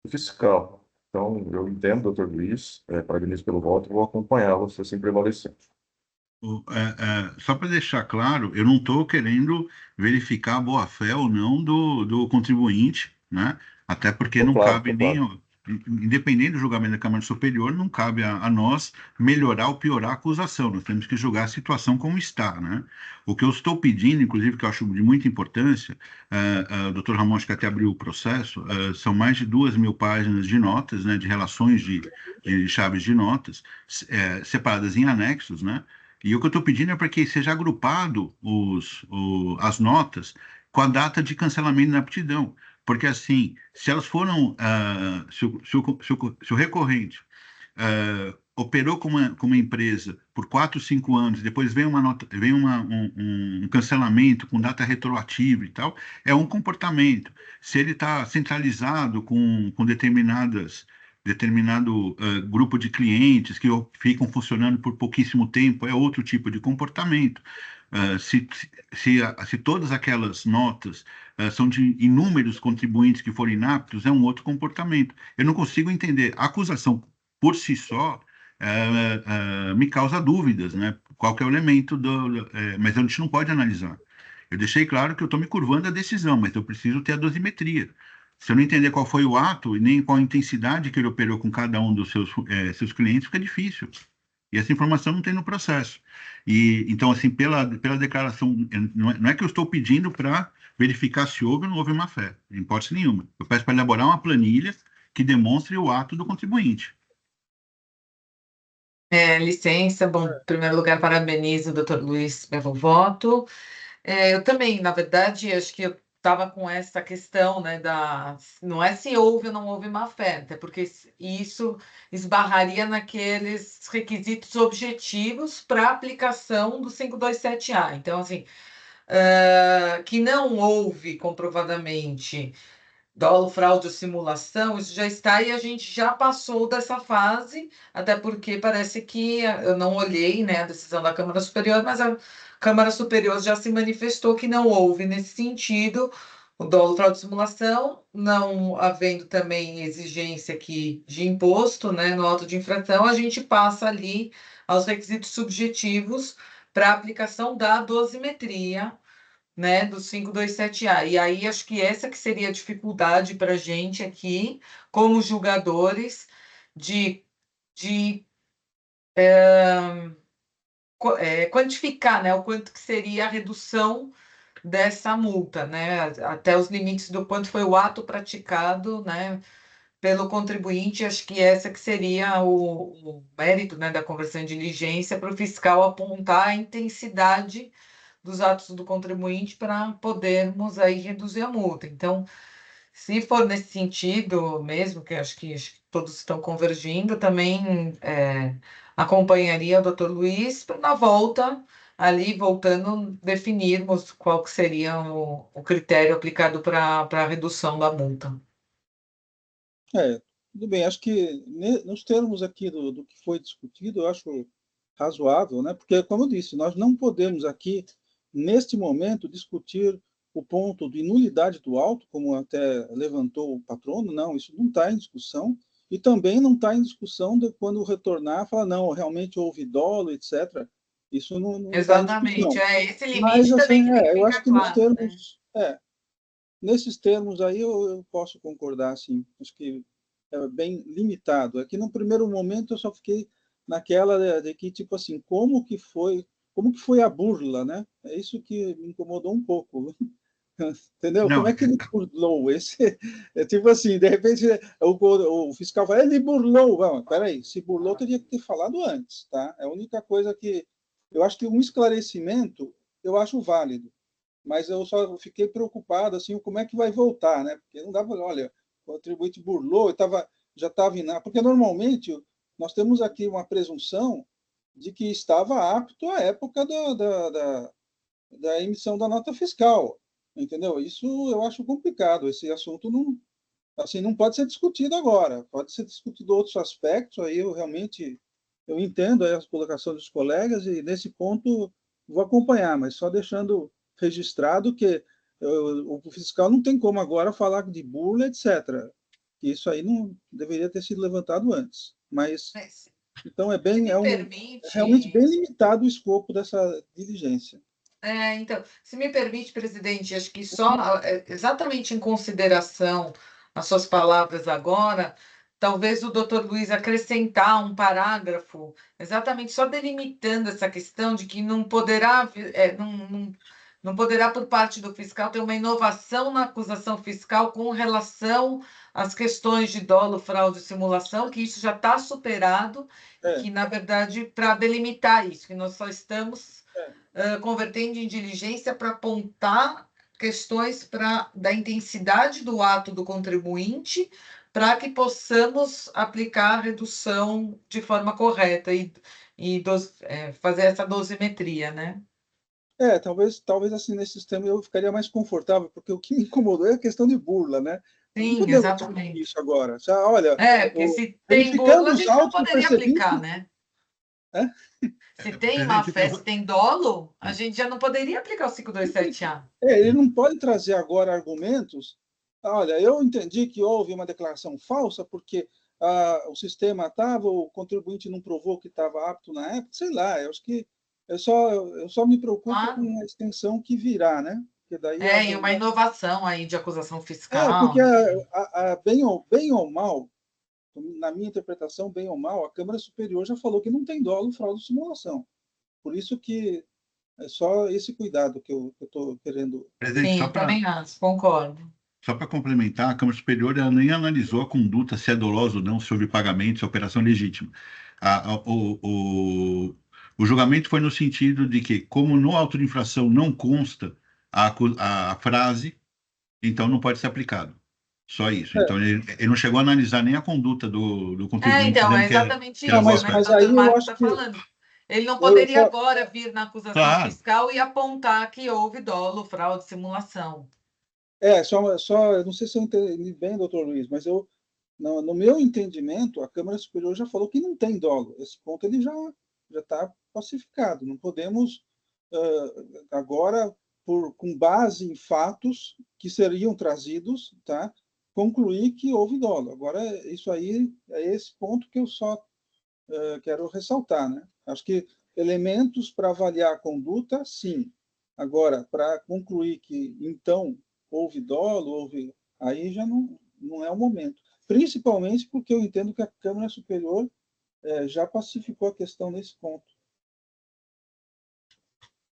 fiscal. Então, eu entendo, doutor Luiz, parabenizo pelo voto, vou acompanhá-lo se assim prevalecer. Só para deixar claro, eu não estou querendo verificar a boa-fé ou não do contribuinte, né? Até porque não Claro, cabe nem, claro. independente do julgamento da Câmara Superior, não cabe a nós melhorar ou piorar a acusação. Nós temos que julgar a situação como está, né? O que eu estou pedindo, inclusive, que eu acho de muita importância, o doutor Ramon acho que até abriu o processo, são mais de 2.000 páginas de notas, né? De relações de chaves de notas, separadas em anexos, né? E o que eu estou pedindo é para que seja agrupado as notas com a data de cancelamento da aptidão. Porque, assim, se elas foram. Se o recorrente operou com uma empresa por 4, 5 anos, depois vem um cancelamento com data retroativa e tal, é um comportamento. Se ele está centralizado com determinado grupo de clientes que ficam funcionando por pouquíssimo tempo, é outro tipo de comportamento. Se todas aquelas notas são de inúmeros contribuintes que foram inaptos, é um outro comportamento. Eu não consigo entender. A acusação por si só me causa dúvidas, né? Qual que é o elemento mas a gente não pode analisar. Eu deixei claro que eu estou me curvando à decisão, mas eu preciso ter a dosimetria. Se eu não entender qual foi o ato e nem qual a intensidade que ele operou com cada um dos seus clientes, fica difícil. E essa informação não tem no processo. E então, assim, pela declaração, não é que eu estou pedindo para verificar se houve ou não houve má-fé, em hipótese nenhuma. Eu peço para elaborar uma planilha que demonstre o ato do contribuinte. Licença, bom, em primeiro lugar, parabenizo o doutor Luiz pelo voto. Eu também, na verdade, acho que eu estava com essa questão, né, não é se houve ou não houve má-fé, até porque isso esbarraria naqueles requisitos objetivos para aplicação do 527A. Então, assim, que não houve comprovadamente dolo, fraude ou simulação, isso já está e a gente já passou dessa fase, até porque parece que eu não olhei, né, a decisão da Câmara Superior, mas a Câmara Superior já se manifestou que não houve nesse sentido o dolo, fraude e simulação, não havendo também exigência aqui de imposto, né, no auto de infração, a gente passa ali aos requisitos subjetivos para a aplicação da dosimetria, né, do 527A. E aí acho que essa que seria a dificuldade para a gente aqui, como julgadores, de quantificar, né, o quanto que seria a redução dessa multa, né, até os limites do quanto foi o ato praticado, né, pelo contribuinte. Acho que essa que seria o mérito, né, da conversão em diligência para o fiscal apontar a intensidade dos atos do contribuinte para podermos aí reduzir a multa. Então, se for nesse sentido mesmo, que acho que todos estão convergindo, também acompanharia o doutor Luiz para na volta, ali voltando, definirmos qual que seria o critério aplicado para a redução da multa. Tudo bem, acho que nos termos aqui do que foi discutido, eu acho razoável, né? Porque, como eu disse, nós não podemos aqui, neste momento, discutir o ponto de nulidade do auto, como até levantou o patrono, não, isso não está em discussão, e também não está em discussão de quando retornar, falar, não, realmente houve dolo, etc. Isso não está em Exatamente. discussão. Esse Mas, limite também assim, que tem que eu acho ficar que nos claro, né? termos, nesses termos aí eu posso concordar, sim. Acho que é bem limitado. Aqui no primeiro momento eu só fiquei naquela de que, tipo assim, como que foi a burla, né? É isso que me incomodou um pouco. Entendeu? Não, Como é que ele burlou? Esse, é tipo assim, de repente o fiscal fala, ele burlou. Vamos, peraí, se burlou, teria que ter falado antes, tá? É a única coisa que eu acho que um esclarecimento eu acho válido, mas eu só fiquei preocupado assim, como é que vai voltar, né? Porque não dá para, olha, o contribuinte burlou e já estava porque normalmente nós temos aqui uma presunção de que estava apto à época da emissão da nota fiscal, entendeu? Isso eu acho complicado. Esse assunto não, assim, não pode ser discutido agora. Pode ser discutido outros aspectos. Aí eu realmente eu entendo aí as colocações dos colegas e nesse ponto vou acompanhar, mas só deixando registrado que o fiscal não tem como agora falar de burla, etc. Isso aí não deveria ter sido levantado antes. Mas Mas, então se me é realmente permite, bem limitado o escopo dessa diligência. então, se me permite, presidente, acho que só exatamente em consideração as suas palavras agora, talvez o doutor Luiz acrescentar um parágrafo, exatamente só delimitando essa questão de que não poderá, não poderá, por parte do fiscal, ter uma inovação na acusação fiscal com relação às questões de dolo, fraude e simulação, que isso já está superado, e que, na verdade, para delimitar isso, que nós só estamos convertendo em diligência para apontar questões da intensidade do ato do contribuinte para que possamos aplicar a redução de forma correta e fazer essa dosimetria, né? Talvez assim, nesses termos eu ficaria mais confortável, porque o que me incomodou é a questão de burla, né? Nós não Sim, podemos discutir exatamente. isso agora. Já, olha, Porque se tem burla, verificando a os gente não autos, eu poderia percebi aplicar, que... né? É? Se tem má presidente, fé, se tem dolo, a gente já não poderia aplicar o 527A. Ele não pode trazer agora argumentos. Olha, eu entendi que houve uma declaração falsa porque o sistema estava, o contribuinte não provou que estava apto na época, sei lá, eu acho que eu só me preocupo Claro. com a extensão que virá, né? Porque daí E uma inovação aí de acusação porque fiscal. bem ou mal, na minha interpretação, bem ou mal, a Câmara Superior já falou que não tem dolo, fraude e simulação. Por isso que é só esse cuidado que eu estou querendo. presidente, Sim, eu também acho, concordo. só para complementar, a Câmara Superior ela nem analisou a conduta, se é dolosa ou não, se houve pagamento, se é operação legítima. O julgamento foi no sentido de que, como no auto de infração não consta a frase, então não pode ser aplicado. Só isso. Então, ele não chegou a analisar nem a conduta do contribuinte, Então, é dizendo exatamente que era Não, boa isso, mas, né, que o fé. mas aí doutor eu Marcos acho está que falando. Ele não eu poderia só, agora vir na acusação Claro. fiscal e apontar que houve dolo, fraude, simulação. eu não sei se eu entendi bem, doutor Luiz, mas no meu entendimento, a Câmara Superior já falou que não tem dolo. Esse ponto ele já está pacificado. Não podemos agora, com base em fatos que seriam trazidos, tá, concluir que houve dolo. Agora, isso aí é esse ponto que eu só quero ressaltar, né? Acho que elementos para avaliar a conduta, sim. Agora, para concluir que então houve dolo, aí já não é o momento. Principalmente porque eu entendo que a Câmara Superior já pacificou a questão nesse ponto.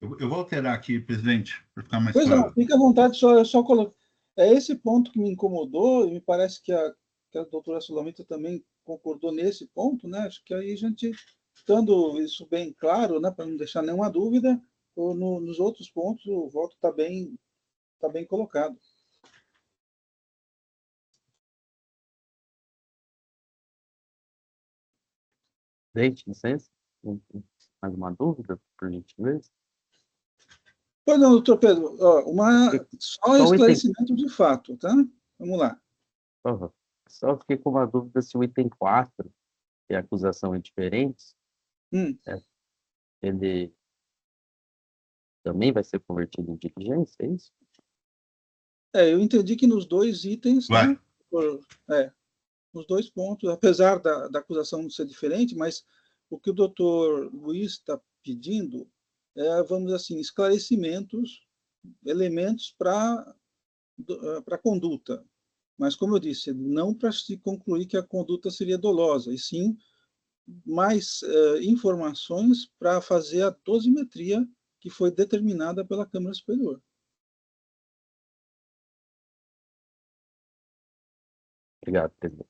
Eu vou alterar aqui, presidente, para ficar mais Pois não, claro. fique à vontade, só colocar. É esse ponto que me incomodou, e me parece que a doutora Sulamita também concordou nesse ponto, né? Acho que aí a gente, estando isso bem claro, né, para não deixar nenhuma dúvida, nos outros pontos o voto tá bem colocado. Gente, licença. Mais uma dúvida, por gentileza? Pois não, doutor Pedro, só Só um item. esclarecimento de fato, tá? Vamos lá. Por favor. Só fiquei com uma dúvida se o item 4, que é a acusação indiferentes, Hum, ele também vai ser convertido em diligência, é isso? eu entendi que nos dois itens, Vai. né? Nos dois pontos, apesar da acusação não ser diferente, mas o que o doutor Luiz está pedindo é, vamos dizer assim, esclarecimentos, elementos para a conduta. Mas, como eu disse, não para se concluir que a conduta seria dolosa, e sim mais informações para fazer a dosimetria que foi determinada pela Câmara Superior. Obrigado, presidente.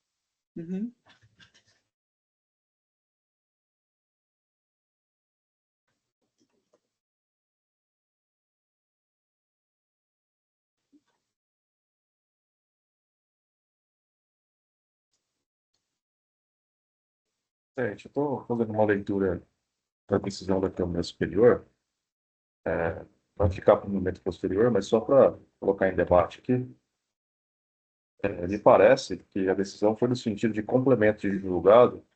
Uhum. Gente, eu estou fazendo uma leitura da decisão da Câmara Superior, vai ficar para o momento posterior, mas só para colocar em debate aqui, me parece que a decisão foi no sentido de complemento de julgado,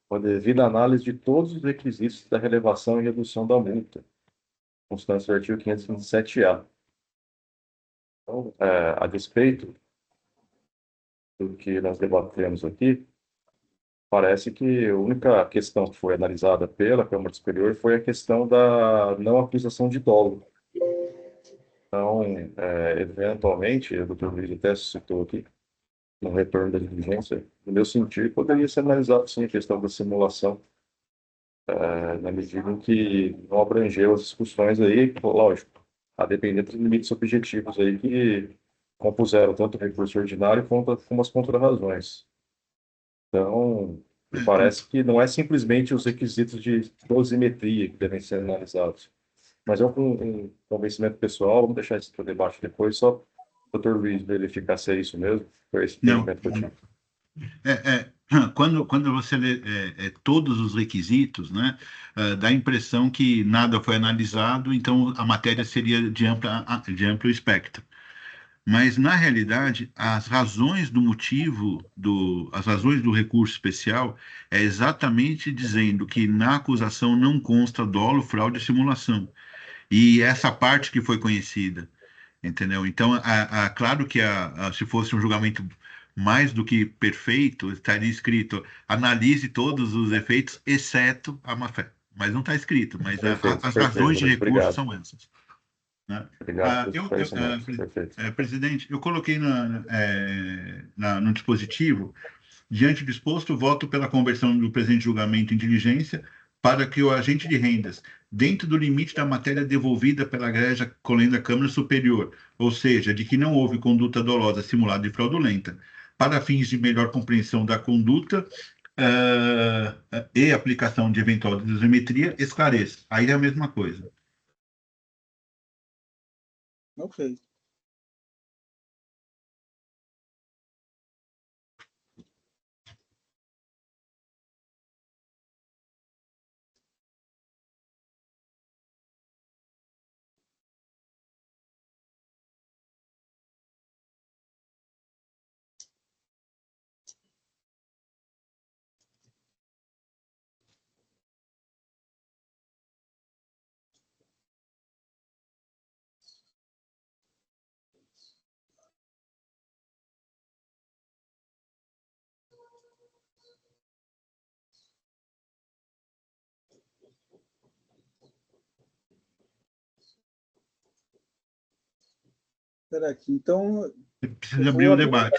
com a devida análise de todos os requisitos da relevação e redução da multa, constante do artigo 527-A. Então, a despeito do que nós debatemos aqui, parece que a única questão que foi analisada pela Câmara Superior foi a questão da não acusação de dolo. Então, eventualmente, o doutor Luiz até citou aqui, no retorno da diligência, no meu sentido, poderia ser analisado, sim, a questão da simulação, na medida em que não abrangeu as discussões aí, lógico, a depender dos limites objetivos aí que compuseram tanto o recurso ordinário quanto como as contrarrazões. Então, me parece que não é simplesmente os requisitos de dosimetria que devem ser analisados, mas é um convencimento pessoal. Vamos deixar isso para o debate depois, só o Dr. Luiz verificar se é isso mesmo. Foi esse Não. entendimento que eu tive. Quando você lê todos os requisitos, né, dá a impressão que nada foi analisado, então a matéria seria de amplo espectro. Mas, na realidade, as razões do motivo, as razões do recurso especial é exatamente dizendo que na acusação não consta dolo, fraude e simulação. E essa parte que foi conhecida, entendeu? Então, claro que se fosse um julgamento mais do que perfeito, estaria escrito: analise todos os efeitos, exceto a má-fé. Mas não está escrito, mas Perfeito, as perfeito, razões de Luiz, recurso obrigado. são essas, né? Obrigado, foi isso mesmo, perfeito. Presidente, eu coloquei no dispositivo: diante do exposto, voto pela conversão do presente julgamento em diligência para que o agente de rendas, dentro do limite da matéria devolvida pela Egregia Colenda Câmara Superior, ou seja, de que não houve conduta dolosa, simulada e fraudulenta, para fins de melhor compreensão da conduta e aplicação de eventual dosimetria, esclareça. Aí é a mesma coisa. Ok. Espera aqui. Então, Precisa abrir o debate.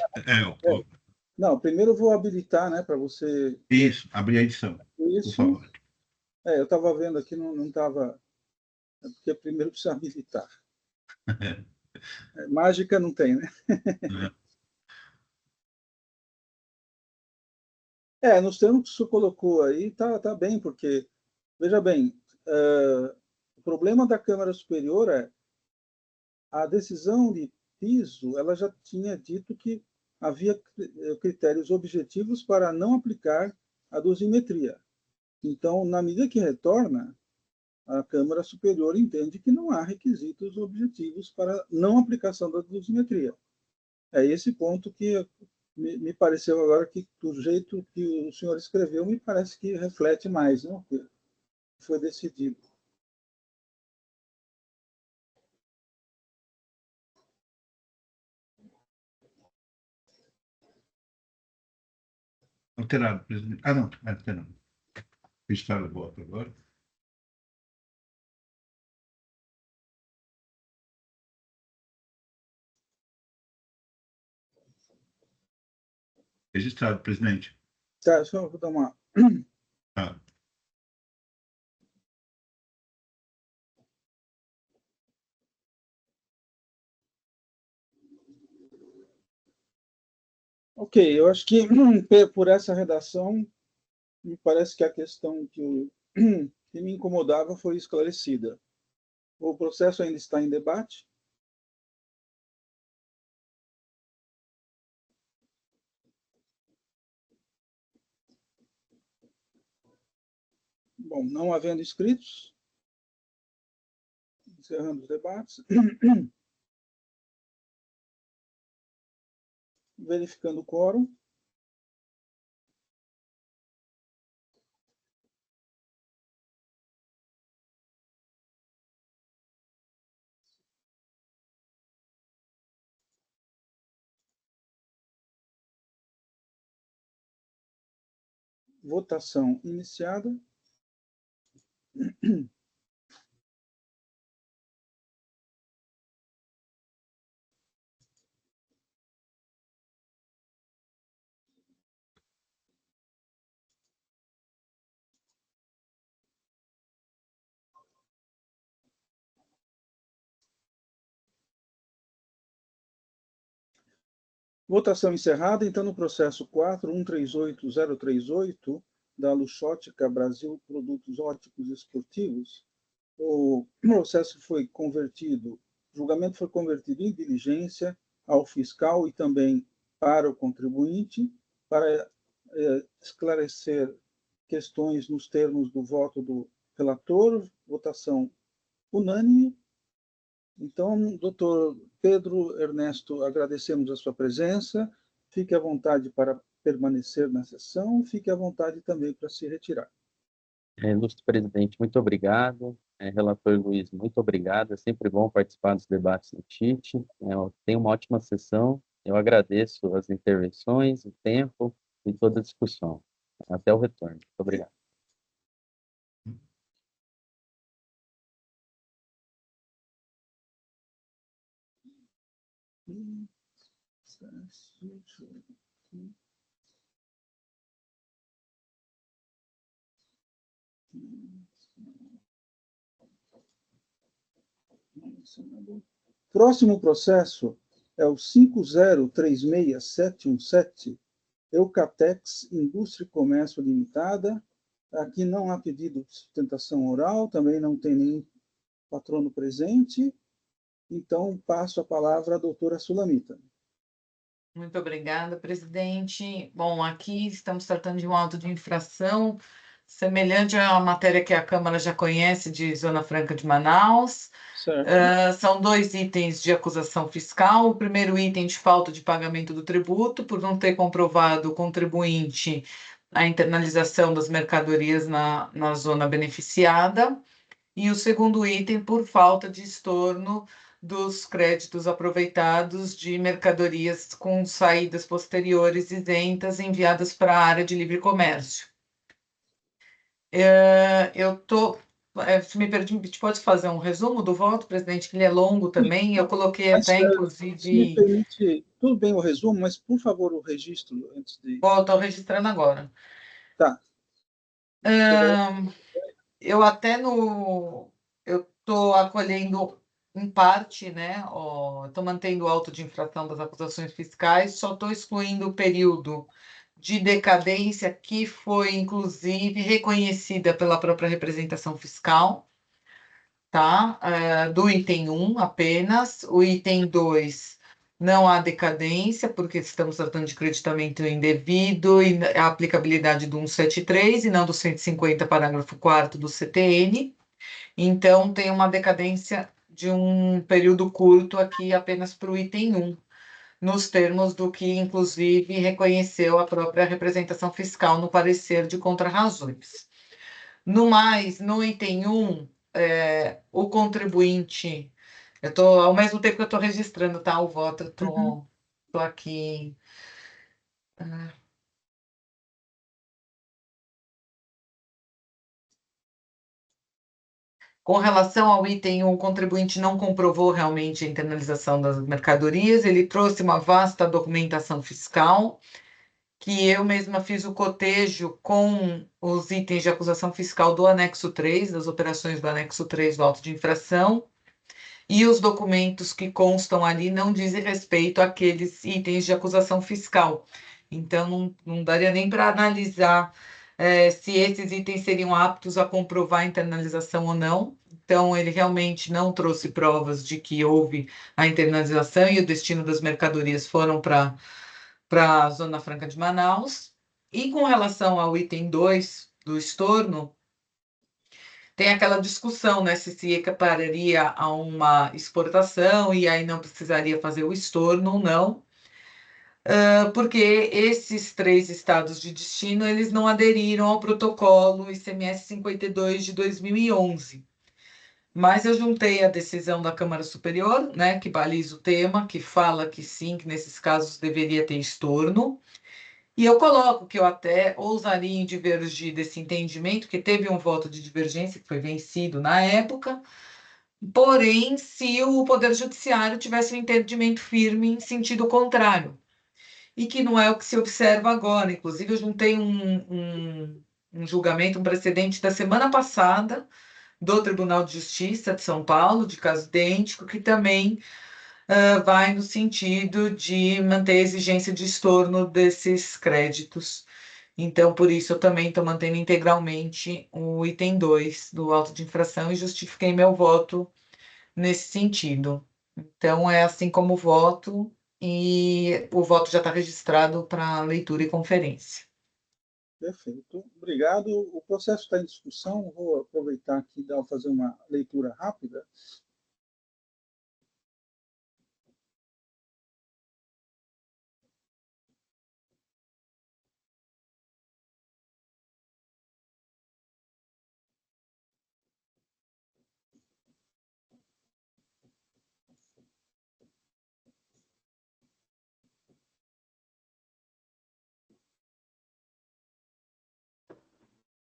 não, primeiro eu vou habilitar, né, para você. Isso, abrir a edição, por Isso. favor. Eu estava vendo aqui, não estava. Porque primeiro precisa habilitar. Mágica não tem, né? Nos termos que o senhor colocou aí, tá bem, porque, veja bem, o problema da Câmara Superior é a decisão de piso, ela já tinha dito que havia critérios objetivos para não aplicar a dosimetria. Então, na medida que retorna, a Câmara Superior entende que não há requisitos objetivos para não aplicação da dosimetria. É esse ponto que me pareceu agora que, do jeito que o senhor escreveu, me parece que reflete mais, não? Que foi decidido. Alterado, presidente. Ah, não, alterado. Registrar o voto agora. Registrado, presidente. Tá, só vou dar uma... Ah, Ok, eu acho que por essa redação, me parece que a questão que me incomodava foi esclarecida. O processo ainda está em debate. Bom, não havendo inscritos, encerrando os debates. Verificando o quórum. Votação iniciada. Votação encerrada. Então, no processo 4138038 da Luxótica Brasil Produtos Óticos Esportivos, o processo foi convertido, o julgamento foi convertido em diligência ao fiscal e também para o contribuinte, para esclarecer questões nos termos do voto do relator, votação unânime. Então, doutor Pedro Ernesto, agradecemos a sua presença. Fique à vontade para permanecer na sessão, fique à vontade também para se retirar. Ilustre presidente, muito obrigado. Relator Luiz, muito obrigado. É sempre bom participar dos debates do TIT. Tenha uma ótima sessão. Eu agradeço as intervenções, o tempo e toda a discussão. Até o retorno. Muito obrigado. Próximo processo é o 5036717, Eucatex Indústria e Comércio Limitada. Aqui não há pedido de sustentação oral, também não tem nenhum patrono presente. Então, passo a palavra à doutora Sulamita. Muito obrigada, presidente. Bom, aqui estamos tratando de um auto de infração semelhante à matéria que a Câmara já conhece de Zona Franca de Manaus. São 2 itens de acusação fiscal. O primeiro item de falta de pagamento do tributo, por não ter comprovado o contribuinte a internalização das mercadorias na zona beneficiada. E o segundo item, por falta de estorno dos créditos aproveitados de mercadorias com saídas posteriores isentas enviadas para a área de livre comércio. Se me permite, pode fazer um resumo do voto, presidente, que ele é longo também. Eu coloquei até, inclusive... Se me permite, tudo bem o resumo, mas, por favor, o registro antes de... Estou registrando agora. Tá. Eu estou acolhendo em parte, né? Estou mantendo o auto de infração das acusações fiscais, só estou excluindo o período de decadência que foi, inclusive, reconhecida pela própria representação fiscal, tá? Do item 1 apenas. O item 2 não há decadência, porque estamos tratando de creditamento indevido e a aplicabilidade do 173 e não do 150, parágrafo 4º do CTN. Então, tem uma decadência de um período curto aqui apenas para o item 1. nos termos do que, inclusive, reconheceu a própria representação fiscal no parecer de contrarrazões. No mais, no item 1, o contribuinte, ao mesmo tempo que eu estou registrando, tá, o voto, eu estou aqui. Com relação ao item 1, o contribuinte não comprovou realmente a internalização das mercadorias, ele trouxe uma vasta documentação fiscal, que eu mesma fiz o cotejo com os itens de acusação fiscal do anexo 3, das operações do anexo 3 do auto de infração, e os documentos que constam ali não dizem respeito àqueles itens de acusação fiscal. Então, não daria nem para analisar se esses itens seriam aptos a comprovar a internalização ou não. Então, ele realmente não trouxe provas de que houve a internalização e o destino das mercadorias foram para a Zona Franca de Manaus. E com relação ao item 2 do estorno, tem aquela discussão, né, se equipararia a uma exportação e aí não precisaria fazer o estorno ou não, porque esses 3 estados de destino, eles não aderiram ao protocolo ICMS 52 de 2011. Mas eu juntei a decisão da Câmara Superior, né, que baliza o tema, que fala que sim, que nesses casos deveria ter estorno. E eu coloco que eu até ousaria em divergir desse entendimento, que teve um voto de divergência que foi vencido na época, porém, se o Poder Judiciário tivesse um entendimento firme em sentido contrário, e que não é o que se observa agora. Inclusive, eu juntei um julgamento, um precedente da semana passada, do Tribunal de Justiça de São Paulo, de caso idêntico, que também vai no sentido de manter a exigência de estorno desses créditos. Então, por isso, eu também estou mantendo integralmente o item 2 do auto de infração e justifiquei meu voto nesse sentido. Então, é assim como voto, e o voto já está registrado para leitura e conferência. Perfeito. Obrigado. O processo está em discussão. Vou aproveitar aqui e fazer uma leitura rápida.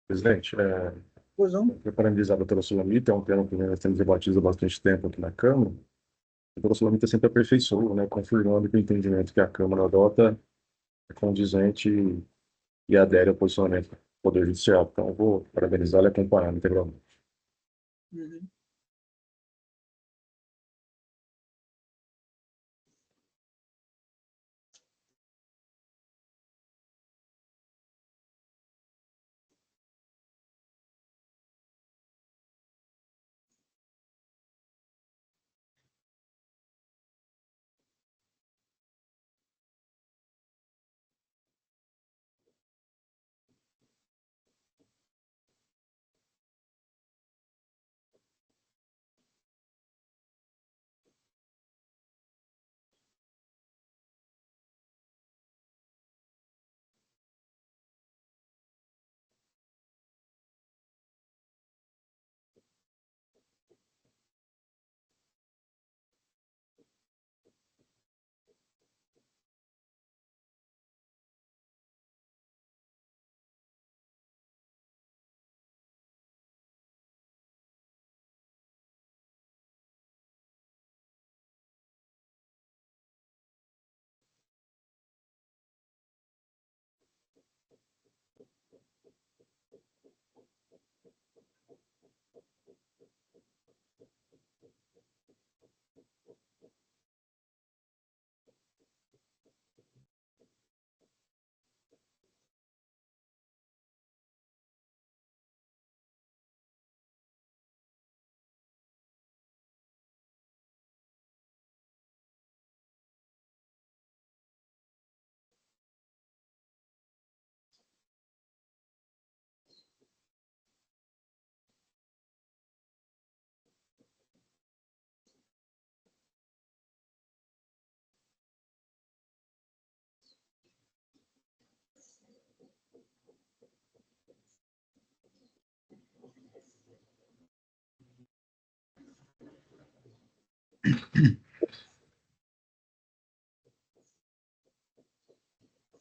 Presidente, Pois não? preparando a doutora Sulamita, é um tema que nós temos debatido há bastante tempo aqui na Câmara. A doutora Sulamita sempre aperfeiçoa, né, confirmando que o entendimento que a Câmara adota é condizente e adere ao posicionamento do Poder Judiciário. Então, eu vou parabenizá-la e acompanhar integralmente. Uhum.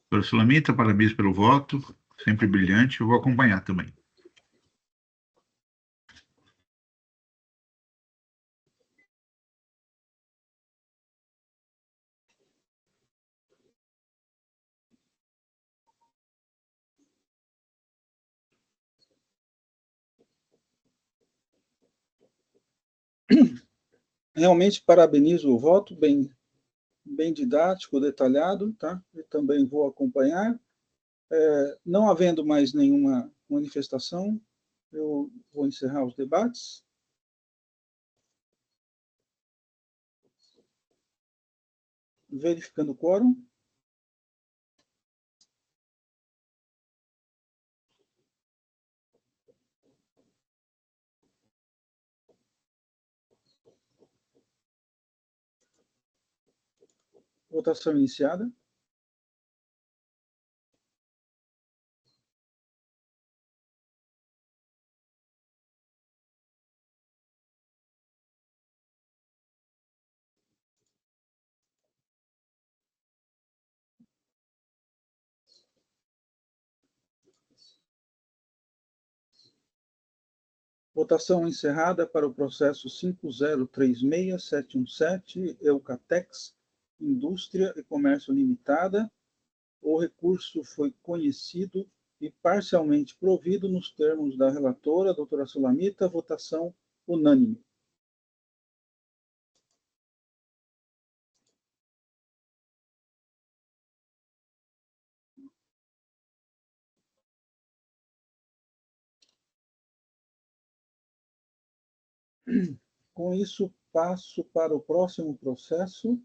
Doutora Sulamita, parabéns pelo voto, sempre brilhante, eu vou acompanhar também. Realmente parabenizo o voto, bem didático, detalhado, tá? Eu também vou acompanhar. Não havendo mais nenhuma manifestação, eu vou encerrar os debates. Verificando o quórum. Votação iniciada. Votação encerrada para o processo 5036717, Eucatex, Indústria e Comércio Limitada. O recurso foi conhecido e parcialmente provido nos termos da relatora, doutora Sulamita, votação unânime. Com isso, passo para o próximo processo,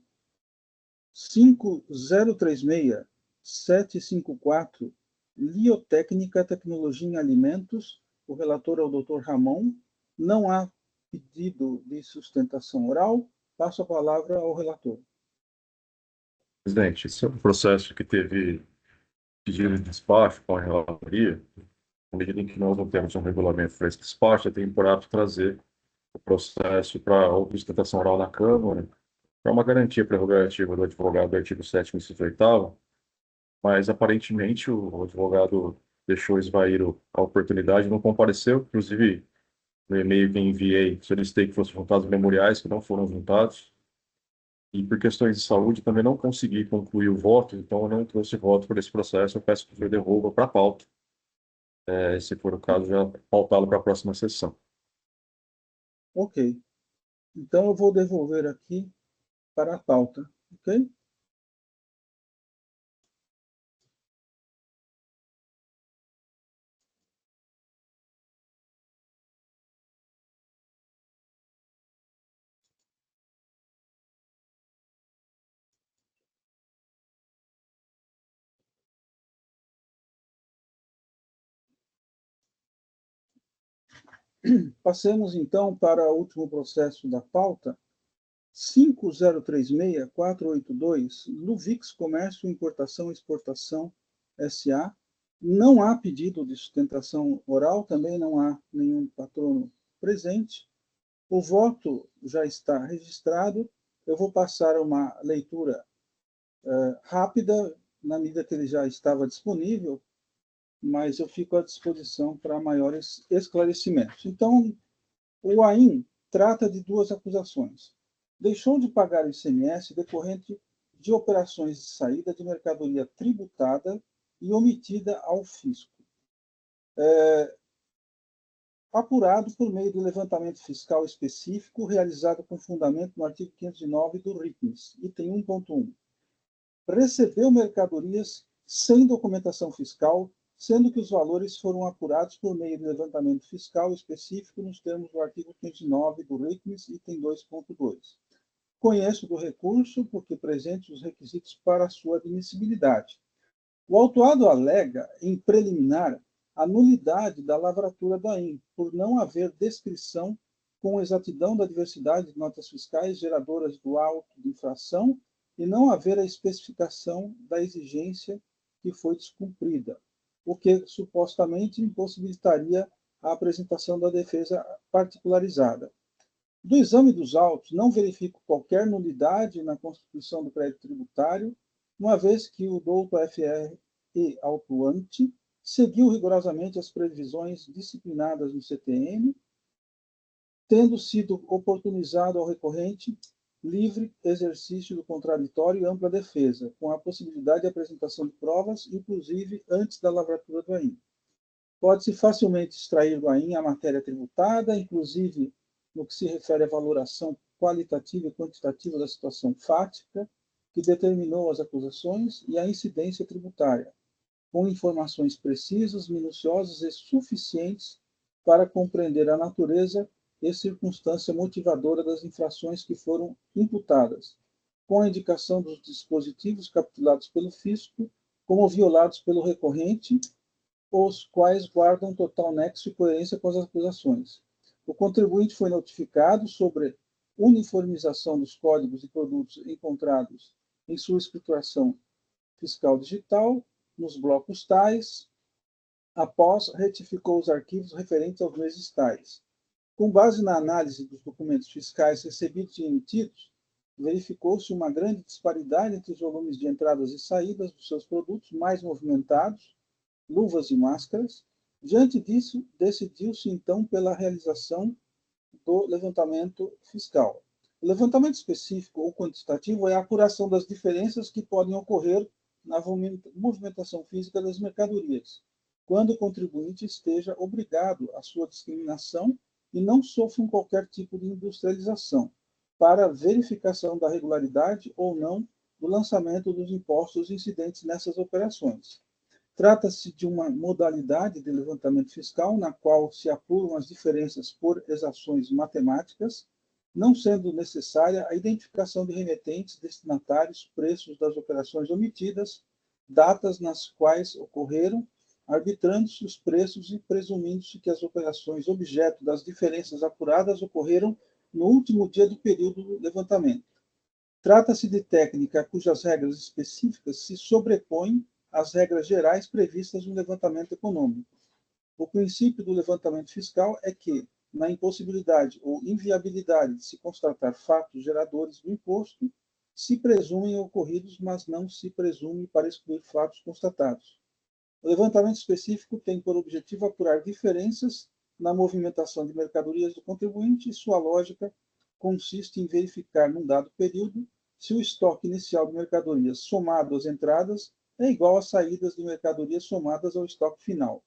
5036754, Liotécnica Tecnologia em Alimentos. O relator é o Dr. Ramon. Não há pedido de sustentação oral. Passo a palavra ao relator. Presidente, esse é um processo que teve pedido de despacho com a relatoria. À medida em que nós não temos um regulamento para esse despacho, eu tenho por hábito trazer o processo para outra sustentação oral na Câmara, para uma garantia prerrogativa do advogado do artigo 7º, inciso 8º, mas aparentemente o advogado deixou esvair a oportunidade, não compareceu, inclusive no e-mail que enviei, solicitei que fossem juntados memoriais que não foram juntados, e por questões de saúde também não consegui concluir o voto, então eu não trouxe voto por esse processo, eu peço que o senhor devolva para a pauta, se for o caso, já pautá-lo para a próxima sessão. Ok. Então, eu vou devolver aqui para a pauta, ok? Passemos, então, para o último processo da pauta, 5036482, Luvix Comércio, Importação e Exportação S.A. Não há pedido de sustentação oral, também não há nenhum patrono presente. O voto já está registrado. Eu vou passar uma leitura rápida, na medida que ele já estava disponível, mas eu fico à disposição para maiores esclarecimentos. Então, o AIN trata de duas acusações. Deixou de pagar ICMS decorrente de operações de saída de mercadoria tributada e omitida ao fisco. Apurado por meio de levantamento fiscal específico realizado com fundamento no artigo 509 do RICMES, item 1.1. Recebeu mercadorias sem documentação fiscal, sendo que os valores foram apurados por meio de levantamento fiscal específico nos termos do artigo 509 do RICMES, item 2.2. Conheço do recurso porque presente os requisitos para sua admissibilidade. O autuado alega, em preliminar, a nulidade da lavratura do AIN, por não haver descrição com exatidão da diversidade de notas fiscais geradoras do auto de infração e não haver a especificação da exigência que foi descumprida, o que supostamente impossibilitaria a apresentação da defesa particularizada. Do exame dos autos, não verifico qualquer nulidade na constituição do crédito tributário, uma vez que o douto FRE autuante seguiu rigorosamente as previsões disciplinadas no CTN, tendo sido oportunizado ao recorrente livre exercício do contraditório e ampla defesa, com a possibilidade de apresentação de provas, inclusive antes da lavratura do AIN. Pode-se facilmente extrair do AIN a matéria tributada, inclusive no que se refere à valoração qualitativa e quantitativa da situação fática que determinou as acusações e a incidência tributária, com informações precisas, minuciosas e suficientes para compreender a natureza e circunstância motivadora das infrações que foram imputadas, com a indicação dos dispositivos capitulados pelo fisco como violados pelo recorrente, os quais guardam total nexo e coerência com as acusações. O contribuinte foi notificado sobre uniformização dos códigos e produtos encontrados em sua escrituração fiscal digital, nos blocos tais, após retificou os arquivos referentes aos meses tais. Com base na análise dos documentos fiscais recebidos e emitidos, verificou-se uma grande disparidade entre os volumes de entradas e saídas dos seus produtos mais movimentados, luvas e máscaras. Diante disso, decidiu-se então pela realização do levantamento fiscal. O levantamento específico ou quantitativo é a apuração das diferenças que podem ocorrer na movimentação física das mercadorias, quando o contribuinte esteja obrigado à sua discriminação e não sofram qualquer tipo de industrialização, para verificação da regularidade ou não do lançamento dos impostos incidentes nessas operações. Trata-se de uma modalidade de levantamento fiscal na qual se apuram as diferenças por exações matemáticas, não sendo necessária a identificação de remetentes, destinatários, preços das operações omitidas, datas nas quais ocorreram, arbitrando-se os preços e presumindo-se que as operações objeto das diferenças apuradas ocorreram no último dia do período do levantamento. Trata-se de técnica cujas regras específicas se sobrepõem às regras gerais previstas no levantamento econômico. O princípio do levantamento fiscal é que, na impossibilidade ou inviabilidade de se constatar fatos geradores do imposto, se presumem ocorridos, mas não se presume para excluir fatos constatados. O levantamento específico tem por objetivo apurar diferenças na movimentação de mercadorias do contribuinte e sua lógica consiste em verificar, num dado período, se o estoque inicial de mercadorias somado às entradas é igual às saídas de mercadorias somadas ao estoque final.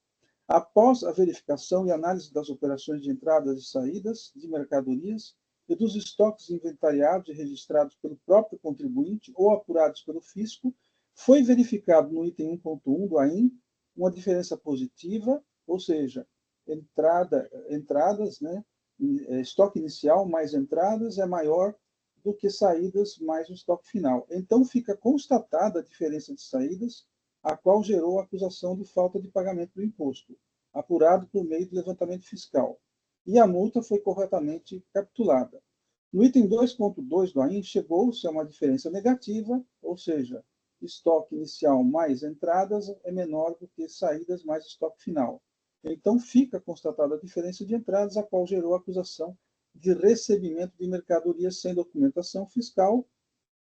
Após a verificação e análise das operações de entradas e saídas de mercadorias e dos estoques inventariados e registrados pelo próprio contribuinte ou apurados pelo fisco, foi verificado no item 1.1 do AIN uma diferença positiva, ou seja, entradas, né, estoque inicial mais entradas é maior do que saídas mais o estoque final. Então, fica constatada a diferença de saídas, a qual gerou a acusação de falta de pagamento do imposto, apurado por meio do levantamento fiscal. E a multa foi corretamente capitulada. No item 2.2 do AIN, chegou-se a uma diferença negativa, ou seja, estoque inicial mais entradas é menor do que saídas mais estoque final. Então, fica constatada a diferença de entradas, a qual gerou a acusação de recebimento de mercadorias sem documentação fiscal,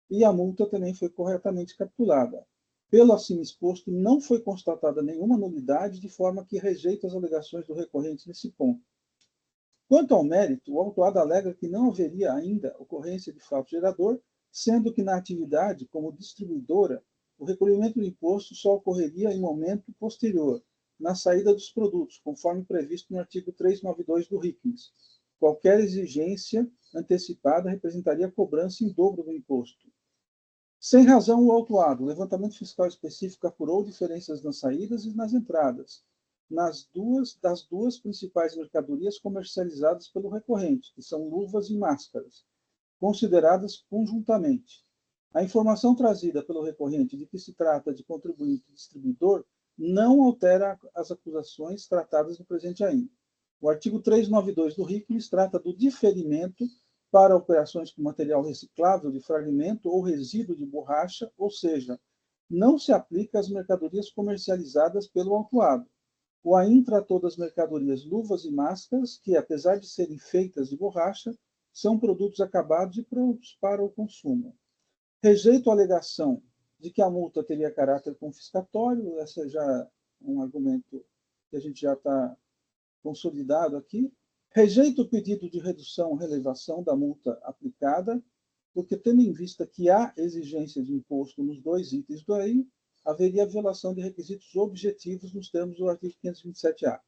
e a multa também foi corretamente capitulada. Pelo assim exposto, não foi constatada nenhuma nulidade, de forma que rejeita as alegações do recorrente nesse ponto. Quanto ao mérito, o autuado alega que não haveria ainda ocorrência de fato gerador, sendo que na atividade como distribuidora, o recolhimento do imposto só ocorreria em momento posterior, na saída dos produtos, conforme previsto no artigo 392 do RICMES. Qualquer exigência antecipada representaria cobrança em dobro do imposto. Sem razão, o autuado, o levantamento fiscal específico apurou diferenças nas saídas e nas entradas, das duas principais mercadorias comercializadas pelo recorrente, que são luvas e máscaras, consideradas conjuntamente. A informação trazida pelo recorrente de que se trata de contribuinte distribuidor não altera as acusações tratadas no presente AIN. O artigo 392 do RICMES trata do diferimento para operações com material reciclável de fragmento ou resíduo de borracha, ou seja, não se aplica às mercadorias comercializadas pelo autuado. O AIN tratou das mercadorias luvas e máscaras, que, apesar de serem feitas de borracha, são produtos acabados e prontos para o consumo. Rejeito a alegação de que a multa teria caráter confiscatório, essa já é um argumento que a gente já está consolidado aqui. Rejeito o pedido de redução ou relevação da multa aplicada, porque, tendo em vista que há exigência de imposto nos dois itens do aí, haveria violação de requisitos objetivos nos termos do artigo 527-A.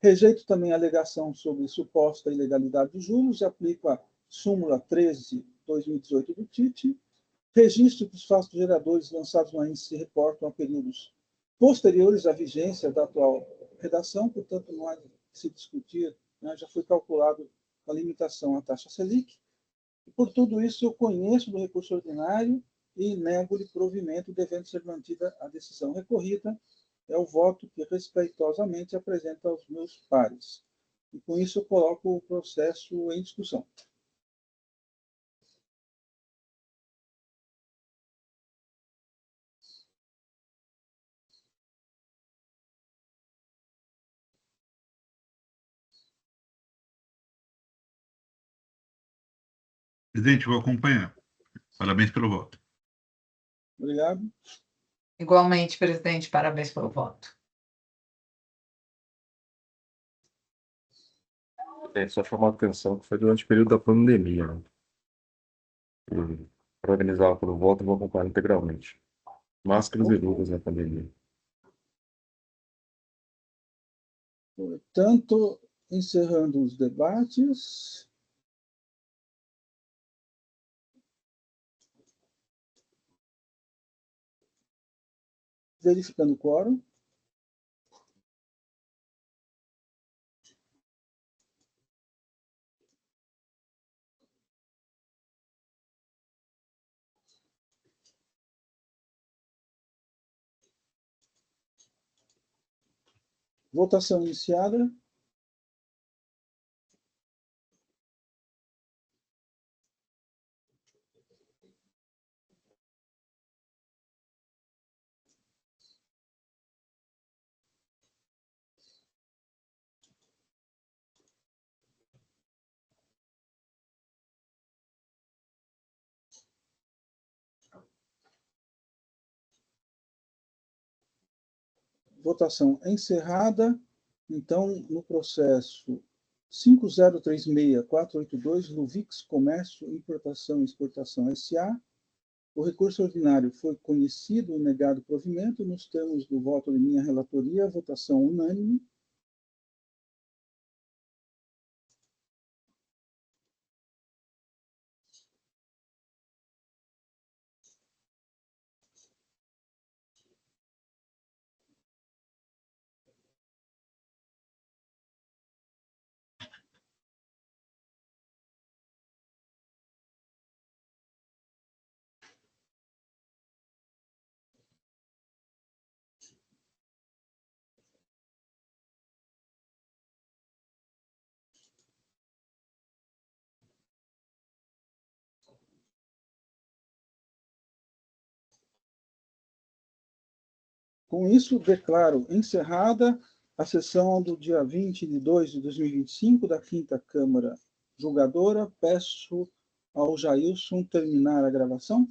Rejeito também a alegação sobre suposta ilegalidade dos juros e aplico a súmula 13/2018 do TIT. Registro que os fatos geradores lançados no índice se reportam a períodos posteriores à vigência da atual redação, portanto, não há de se discutir, né, já foi calculado a limitação à taxa Selic. E por tudo isso, eu conheço do recurso ordinário e nego-lhe provimento, devendo ser mantida a decisão recorrida. É o voto que respeitosamente apresento aos meus pares. E com isso eu coloco o processo em discussão. Presidente, vou acompanhar. Parabéns pelo voto. Obrigado. Igualmente, presidente, parabéns pelo voto. Só chamar a atenção que foi durante o período da pandemia, né? E, parabenizar pelo voto, eu vou acompanhar integralmente. Máscaras e luvas na pandemia. Portanto, encerrando os debates. Verificando o quórum. Votação iniciada. Votação encerrada. Então, no processo 5036.482, Luvix Comércio, Importação e Exportação S.A., o recurso ordinário foi conhecido e negado provimento nos termos do voto de minha relatoria, votação unânime. Com isso, declaro encerrada a sessão do dia 20/2/2025 da 5ª Câmara Julgadora. Peço ao Jailson terminar a gravação.